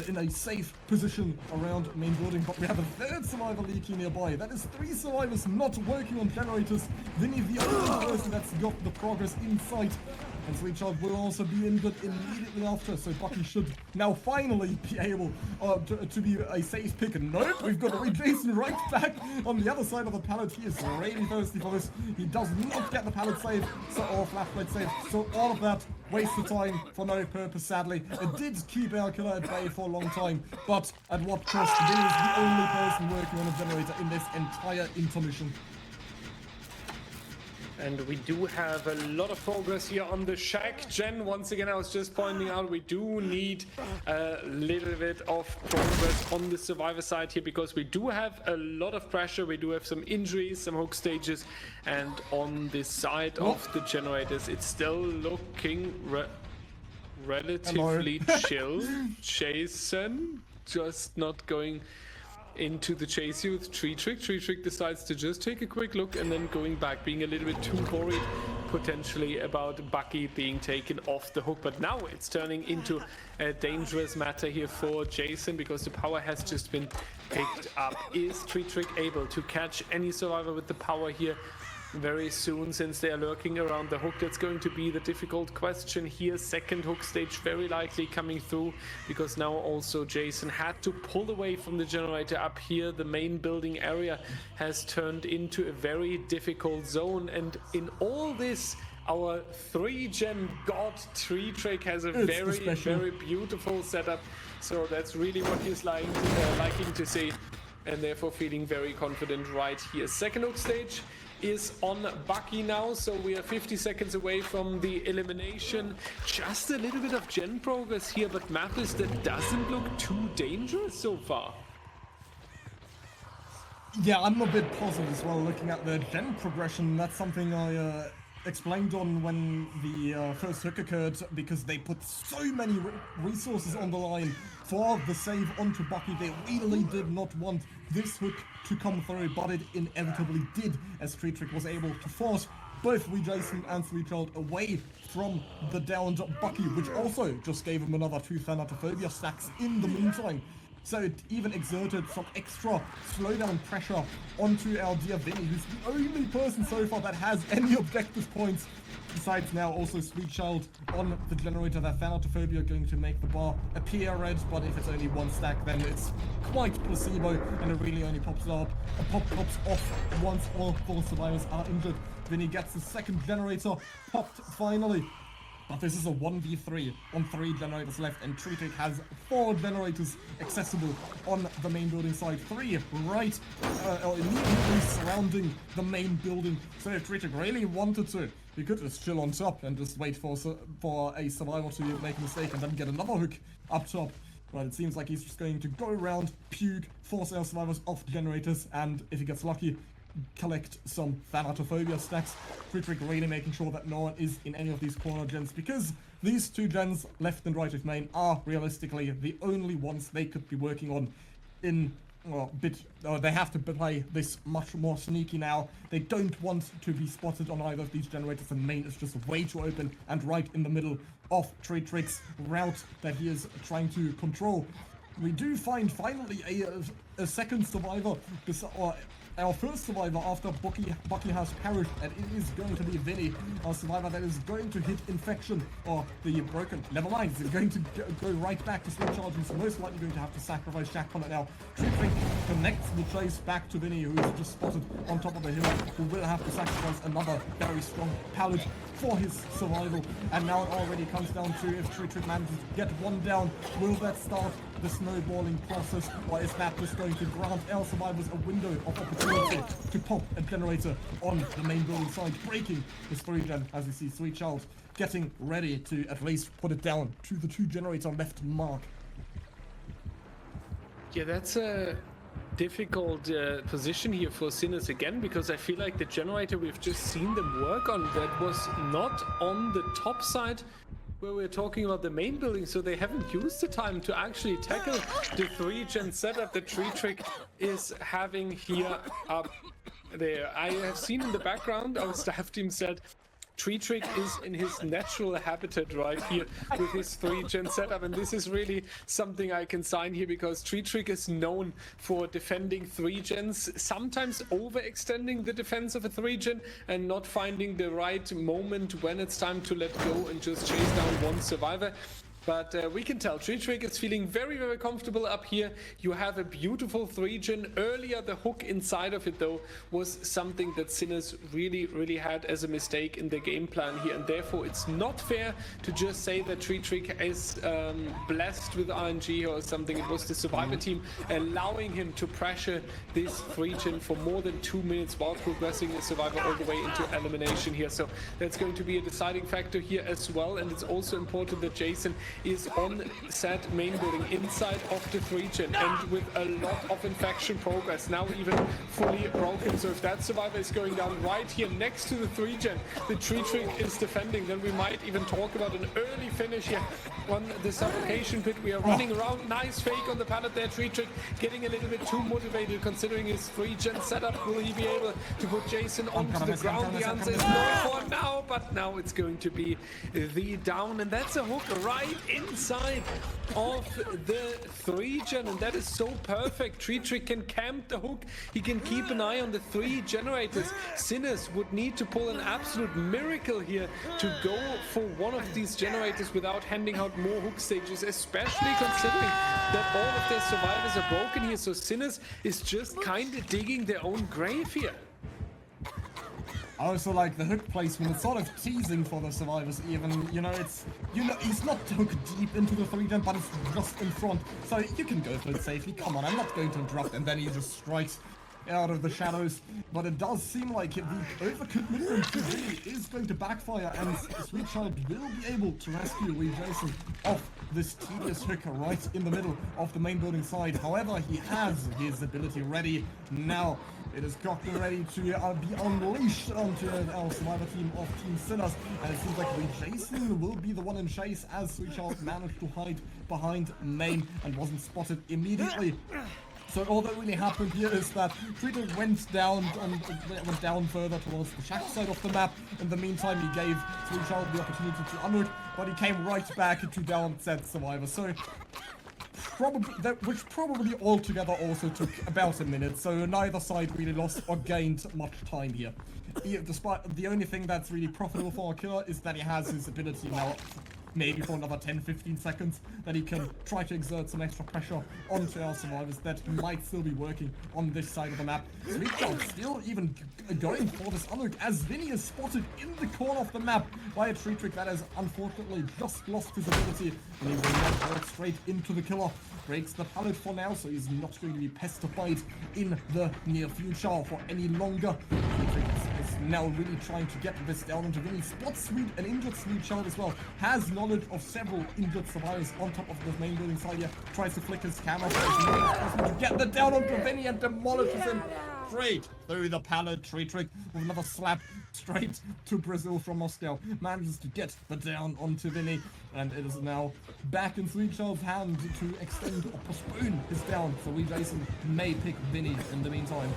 in a safe position around main building. But we have a third survivor leaky nearby. That is 3 survivors not working on generators. Vinny, the only person that's got the progress in sight. And Sweet Child will also be injured immediately after, so Bucky should now finally be able to be a safe pick. And nope, we've got Wee Jason right back on the other side of the pallet. He is really thirsty for this. He does not get the pallet save, or flashlight save, so all of that wasted time for no purpose, sadly. It did keep our killer at bay for a long time, but at what cost? He is the only person working on a generator in this entire intermission. And we do have a lot of progress here on the shack gen. Once again, I was just pointing out we do need a little bit of progress on the survivor side here, because we do have a lot of pressure. We do have some injuries, some hook stages, and on the side of the generators, it's still looking relatively chill. Jason just not going into the chase here with Trick. Trick decides to just take a quick look and then going back, being a little bit too worried potentially about Bucky being taken off the hook. But now it's turning into a dangerous matter here for Jason, because the power has just been picked up. Is Trick able to catch any survivor with the power here very soon, since they are lurking around the hook? That's going to be the difficult question here. Second hook stage very likely coming through, because now also Jason had to pull away from the generator up here. The main building area has turned into a very difficult zone, and in all this, our 3-gen god Trick has a very beautiful setup. So that's really what he's liking to see, and therefore feeling very confident right here. Second hook stage is on Bucky now, so we are 50 seconds away from the elimination. Just a little bit of gen progress here, but Mathis, that doesn't look too dangerous so far. Yeah, I'm a bit puzzled as well looking at the gen progression. That's something I explained on when the first hook occurred, because they put so many resources on the line for the save onto Bucky. They really did not want this hook to come through, but it inevitably did, as Trick was able to force both Jason and Sweetchild away from the downed Bucky, which also just gave him another 2 Thanatophobia stacks in the meantime. So it even exerted some extra slowdown pressure onto our dear Vinny, who's the only person so far that has any objective points. Besides now also Sweetchild on the generator. That Thanatophobia going to make the bar appear red, but if it's only 1 stack, then it's quite placebo, and it really only pops off once all 4 survivors are injured. Vinny gets the second generator popped finally. But this is a 1v3 on 3 generators left, and Trick has 4 generators accessible on the main building side. 3 right immediately surrounding the main building. So if Trick really wanted to, he could just chill on top and just wait for a survivor to make a mistake and then get another hook up top. But it seems like he's just going to go around, puke, force our survivors off the generators, and if he gets lucky, collect some Thanatophobia stacks. Trick really making sure that no one is in any of these corner gens, because these 2 gens left and right of main are realistically the only ones they could be working on in they have to play this much more sneaky now. They don't want to be spotted on either of these generators, and main is just way too open and right in the middle of Trick's route that he is trying to control. We do find finally a second survivor, our first survivor after Bucky has perished, and it is going to be Vinny, our survivor that is going to hit infection, or the broken, never mind, he's going to go right back to Sweetchild, who's most likely going to have to sacrifice Shack on it now. Trick connects the chase back to Vinny, who is just spotted on top of the hill, who will have to sacrifice another very strong pallet for his survival. And now it already comes down to if Trick manages to get 1 down, will that start the snowballing process, or is that just going to grant our survivors a window of opportunity to pop a generator on the main building side, breaking this 3-gen, as we see Sweetchild getting ready to at least put it down to the 2 generator left mark. Yeah, that's a difficult position here for Sinners again, because I feel like the generator we've just seen them work on, that was not on the top side where we're talking about the main building, so they haven't used the time to actually tackle the 3-gen setup that Trick is having here up there. I have seen in the background, our staff team said Trick is in his natural habitat right here with his 3-gen setup, and this is really something I can sign here, because Trick is known for defending 3-gens, sometimes overextending the defense of a 3-gen and not finding the right moment when it's time to let go and just chase down 1 survivor. But we can tell Trick is feeling very, very comfortable up here. You have a beautiful 3-gen. Earlier, the hook inside of it, though, was something that Sinners really, really had as a mistake in the game plan here. And therefore, it's not fair to just say that Trick is blessed with RNG or something. It was the Survivor team allowing him to pressure this 3-gen for more than 2 minutes while progressing the Survivor all the way into elimination here. So that's going to be a deciding factor here as well. And it's also important that Jason is on said main building inside of the 3-gen, and with a lot of infection progress, now even fully broken. So if that survivor is going down right here next to the 3-gen, the Trick is defending, then we might even talk about an early finish here on the suffocation pit. We are running around, nice fake on the pallet there. Trick getting a little bit too motivated considering his 3-gen setup. Will he be able to put Jason onto the ground? The answer is no for now, but now it's going to be the down, and that's a hook right inside of the 3-gen, and that is so perfect. Trick can camp the hook, he can keep an eye on the 3 generators. Sinners would need to pull an absolute miracle here to go for one of these generators without handing out more hook stages, especially considering that all of their survivors are broken here. So Sinners is just kind of digging their own grave here. I also like the hook placement. It's sort of teasing for the survivors even. It's he's not hooked deep into the 3-gen, but it's just in front. So you can go for it safely. Come on, I'm not going to drop, and then he just strikes out of the shadows, but it does seem like the overcommitment to Vinny is going to backfire, and Sweet Child will be able to rescue Jason off this tedious hook right in the middle of the main building side. However, he has his ability ready now. It is gotten ready to be unleashed onto our survivor team of Team Sinners, and it seems like Jason will be the one in chase as Sweet Child managed to hide behind main and wasn't spotted immediately. So all that really happened here is that Treater went down further towards the shack side of the map. In the meantime, he gave Sweet Child the opportunity to unhook, but he came right back to down said survivor. So which probably altogether also took about a minute, so neither side really lost or gained much time here. Despite the only thing that's really profitable for our killer is that he has his ability now, maybe for another 10-15 seconds, that he can try to exert some extra pressure onto our survivors that might still be working on this side of the map. Sweet Child still even going for this unhook as Vinny is spotted in the corner of the map by a tree trick that has unfortunately just lost his ability, and he will now walk straight into the killer. Breaks the pallet for now, so he's not going to be pestified in the near future for any longer. Is now really trying to get this down onto Vinny. Spots an injured Sweet Child as well. Has knowledge of several injured survivors on top of the main building side here. Tries to flick his camera to get the down onto Vinny and demolishes him straight through the pallet. Tree trick with another slap straight to Brazil from Moscow. Manages to get the down onto Vinny, and it is now back in Sweet Child's hand to extend or postpone his down, so Jason may pick Vinny in the meantime.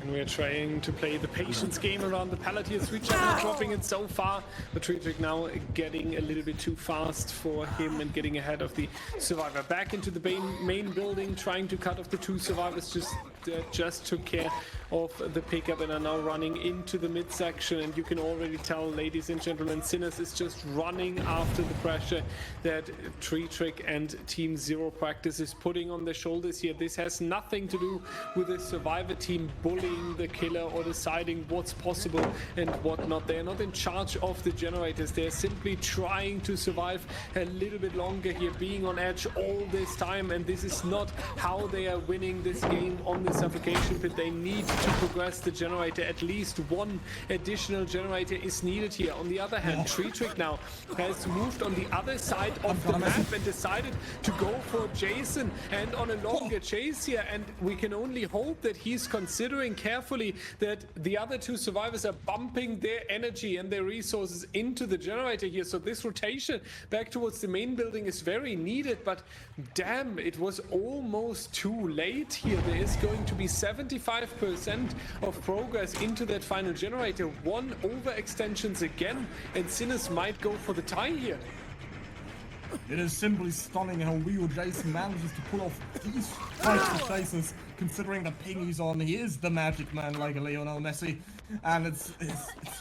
And we're trying to play the patience game around the pallet here. Sweet Child not dropping it so far, but Tree Trick now getting a little bit too fast for him and getting ahead of the survivor. Back into the main building, trying to cut off the two survivors. Just took care of the pickup and are now running into the midsection, and you can already tell, ladies and gentlemen, Sinners is just running after the pressure that Tree Trick and Team 0Practice is putting on their shoulders here. This has nothing to do with the survivor team bullying the killer or deciding what's possible and what not. They're not in charge of the generators. They're simply trying to survive a little bit longer here, being on edge all this time, and this is not how they are winning this game on the suffocation pit. They need to progress the generator. At least one additional generator is needed here. On the other hand, Tree Trick now has moved on the other side of the map and decided to go for Jason and on a longer chase here, and we can only hope that he's considering carefully that the other two survivors are bumping their energy and their resources into the generator here. So this rotation back towards the main building is very needed, but damn, it was almost too late here. There is going to be 75% of progress into that final generator. One overextensions again, and Sinners might go for the tie here. It is simply stunning how Jason manages to pull off these types of chases, considering the ping he's on. He is the magic man like a Lionel Messi, and it's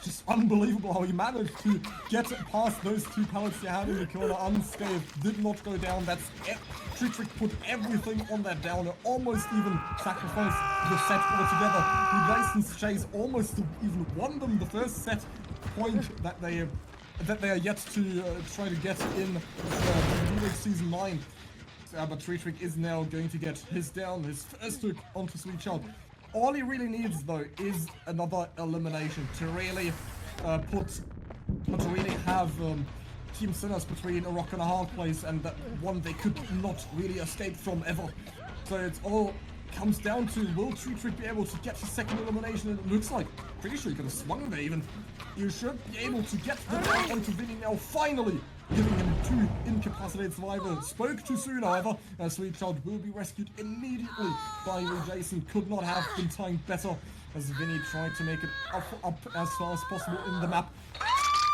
just unbelievable how he managed to get past those two pallets he had in the corner unscathed. Did not go down. That's it. Tree Trick put everything on that downer, almost even sacrificed the set altogether. Jason's chase almost even won them the first set point that they are yet to try to get in DBDLeague Season 9. But Tree Trick is now going to get his down, his first hook onto Sweet Child. All he really needs, though, is another elimination to really have Team Sinners between a rock and a hard place, and that one they could not really escape from ever. So it's all comes down to, will Tree Trick be able to get his second elimination? And it looks like, pretty sure he could have swung there even. You should be able to get the down onto Vinny now, finally giving him two incapacitated survivors. Spoke too soon, however, as Sweet Child will be rescued immediately by Jason. Could not have been timed better as Vinny tried to make it up as far as possible in the map.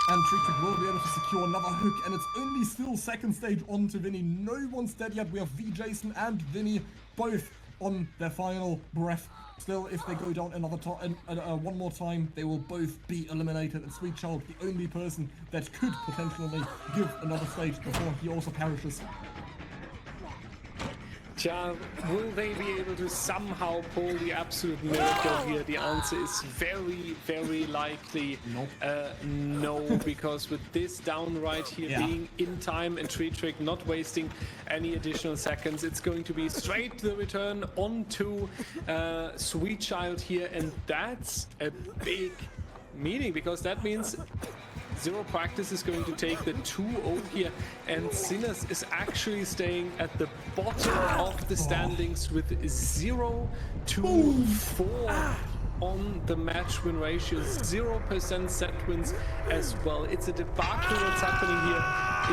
And Tree Trick will be able to secure another hook, and it's only still second stage onto Vinny. No one's dead yet. We have Jason and Vinny both on their final breath. Still, if they go down another time, one more time, they will both be eliminated. And Sweet Child, the only person that could potentially give another stage before he also perishes. Yeah, will they be able to somehow pull the absolute miracle here? The answer is very, very likely no, because with this down right here being in time and Tree Trick not wasting any additional seconds, it's going to be straight to the return onto Sweet Child here, and that's a big meaning, because that means 0Practice is going to take the 2-0 here, and Sinners is actually staying at the bottom of the standings with 0-4 on the match win ratio, 0% set wins as well. It's a debacle what's happening here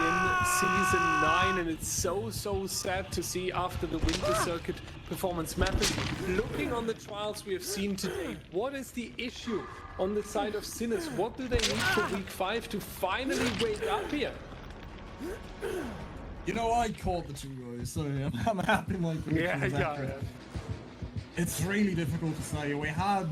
in Season 9, and it's so sad to see after the Winter Circuit performance. Mathis, looking on the trials we have seen today, what is the issue on the side of Sinners? What do they need for week 5 to finally wake up here? You know, I caught the 2-0, so I'm happy my prediction was accurate. It's really difficult to say. We had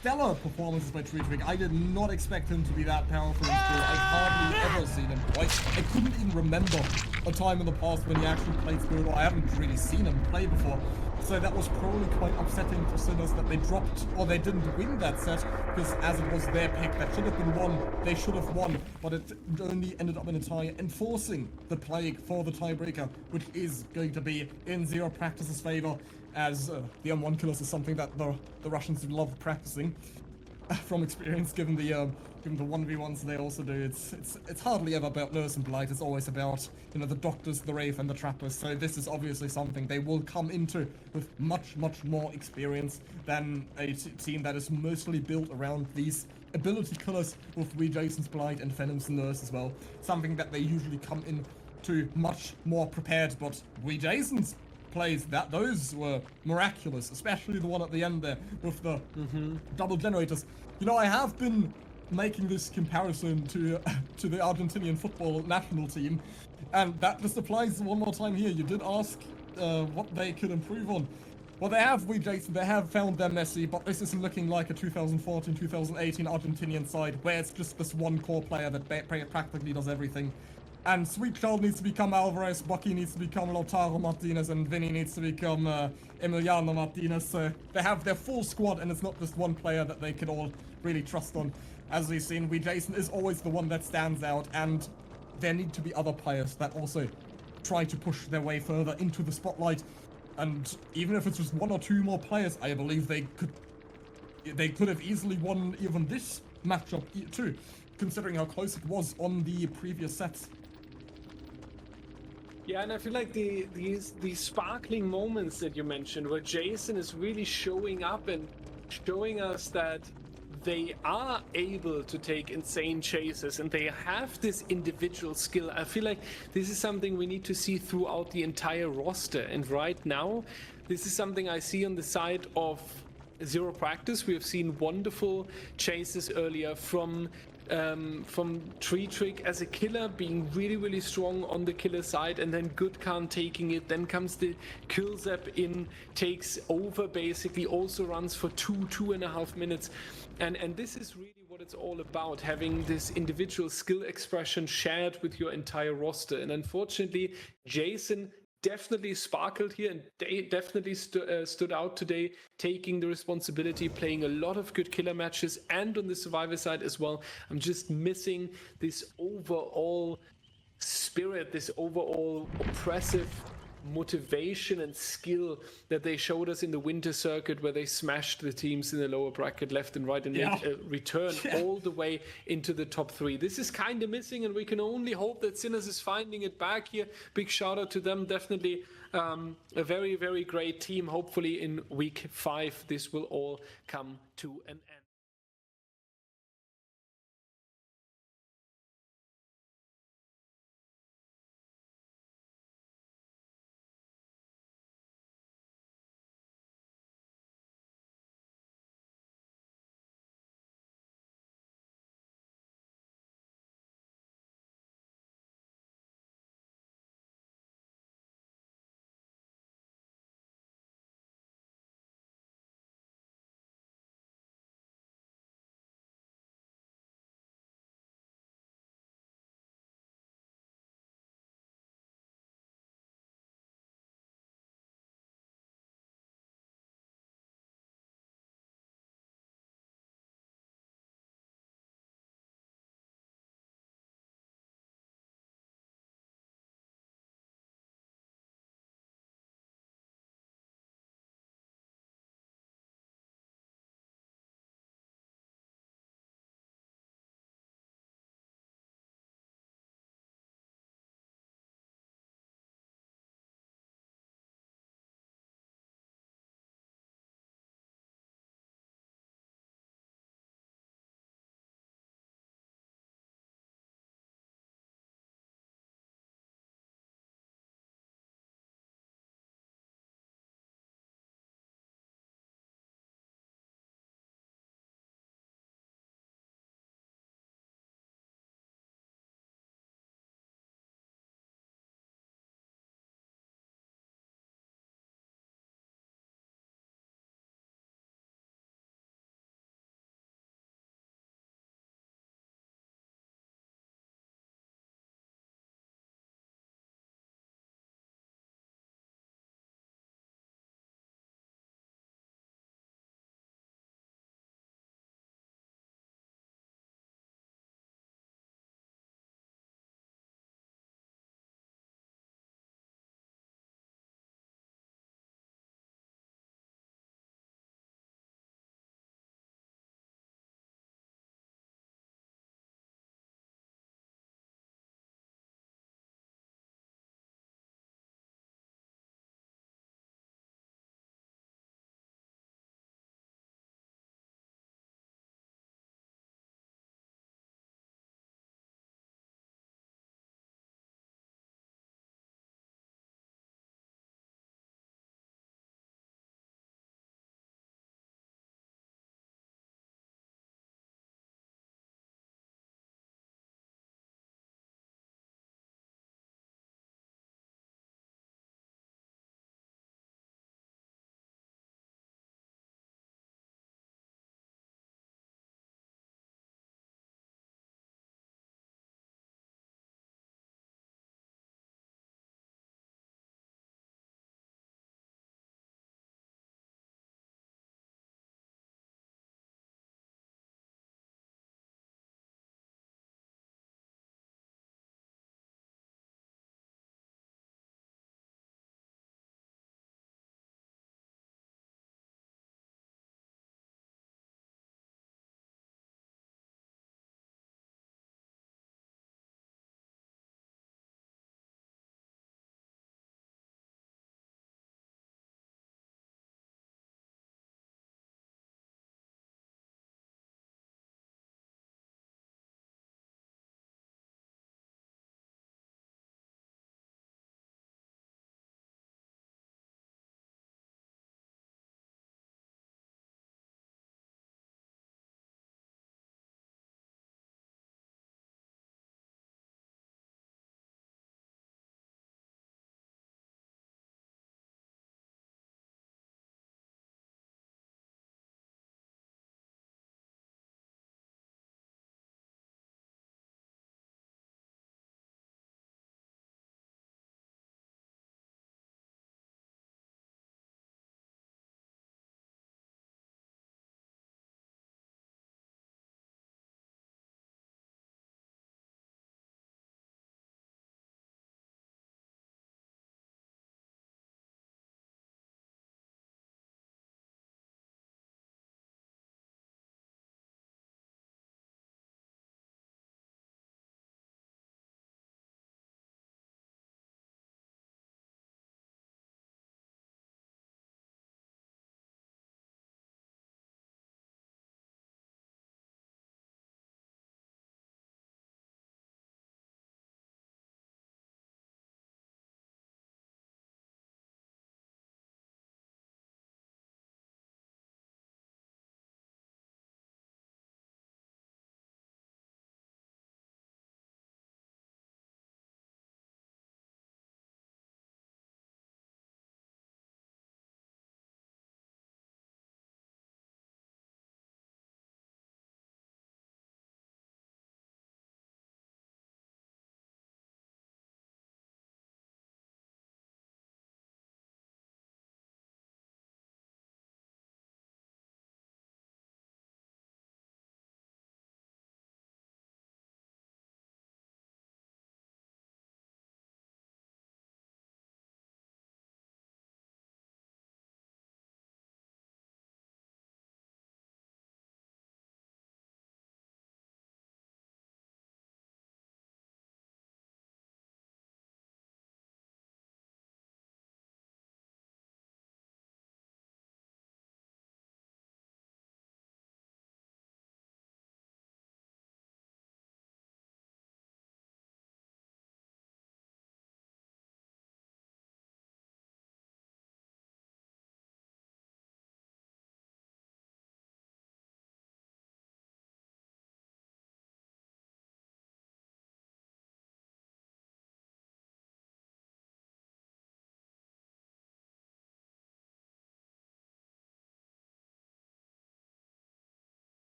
stellar performances by Tree Trick. I did not expect him to be that powerful in school. I've hardly ever seen him play. I couldn't even remember a time in the past when he actually played Spirit. I haven't really seen him play before. So that was probably quite upsetting for Sinners that they dropped, or they didn't win that set, because as it was their pick that should have been won, they should have won, but it only ended up in a tie, enforcing the Plague for the tiebreaker, which is going to be in 0Practice's favor, as the M1 killers is something that the Russians love practicing from experience, given the 1v1s they also do. It's hardly ever about Nurse and Blight. It's always about, you know, the Doctors, the Wraith, and the Trappers. So this is obviously something they will come into with much more experience than a team that is mostly built around these ability killers with Wee Jason's Blight and Venom's Nurse as well. Something that they usually come in to much more prepared, but Wee Jason's plays, those were miraculous, especially the one at the end there with the double generators. You know, I have been making this comparison to the Argentinian football national team, and that just applies one more time here. You did ask what they could improve on. Well, they have Wee Jason, they have found their Messi, but this isn't looking like a 2014-2018 Argentinian side where it's just this one core player that practically does everything. And Sweet Child needs to become Alvarez, Bucky needs to become Lautaro Martinez, and Vinny needs to become Emiliano Martinez. So they have their full squad, and it's not just one player that they can all really trust on. As we've seen, Wee Jason is always the one that stands out, and there need to be other players that also try to push their way further into the spotlight. And even if it's just one or two more players, I believe they could have easily won even this matchup too, considering how close it was on the previous sets. Yeah, and I feel like these sparkling moments that you mentioned, where Jason is really showing up and showing us that they are able to take insane chases and they have this individual skill. I feel like this is something we need to see throughout the entire roster. And right now, this is something I see on the side of 0Practice. We have seen wonderful chases earlier from Tree Trick as a killer, being really strong on the killer side, and then Good Khan taking it. Then comes the Kill Zap in, takes over basically, also runs for 2.5 minutes. And this is really what it's all about, having this individual skill expression shared with your entire roster. And unfortunately, Jason definitely sparkled here and they definitely stood out today, taking the responsibility, playing a lot of good killer matches, and on the survivor side as well. I'm just missing this overall spirit, this overall oppressive motivation and skill that they showed us in the Winter Circuit, where they smashed the teams in the lower bracket left and right and made a return all the way into the top 3. This is kind of missing, and we can only hope that Sinners is finding it back here. Big shout out to them. Definitely a very great team. Hopefully in week 5 this will all come to an end.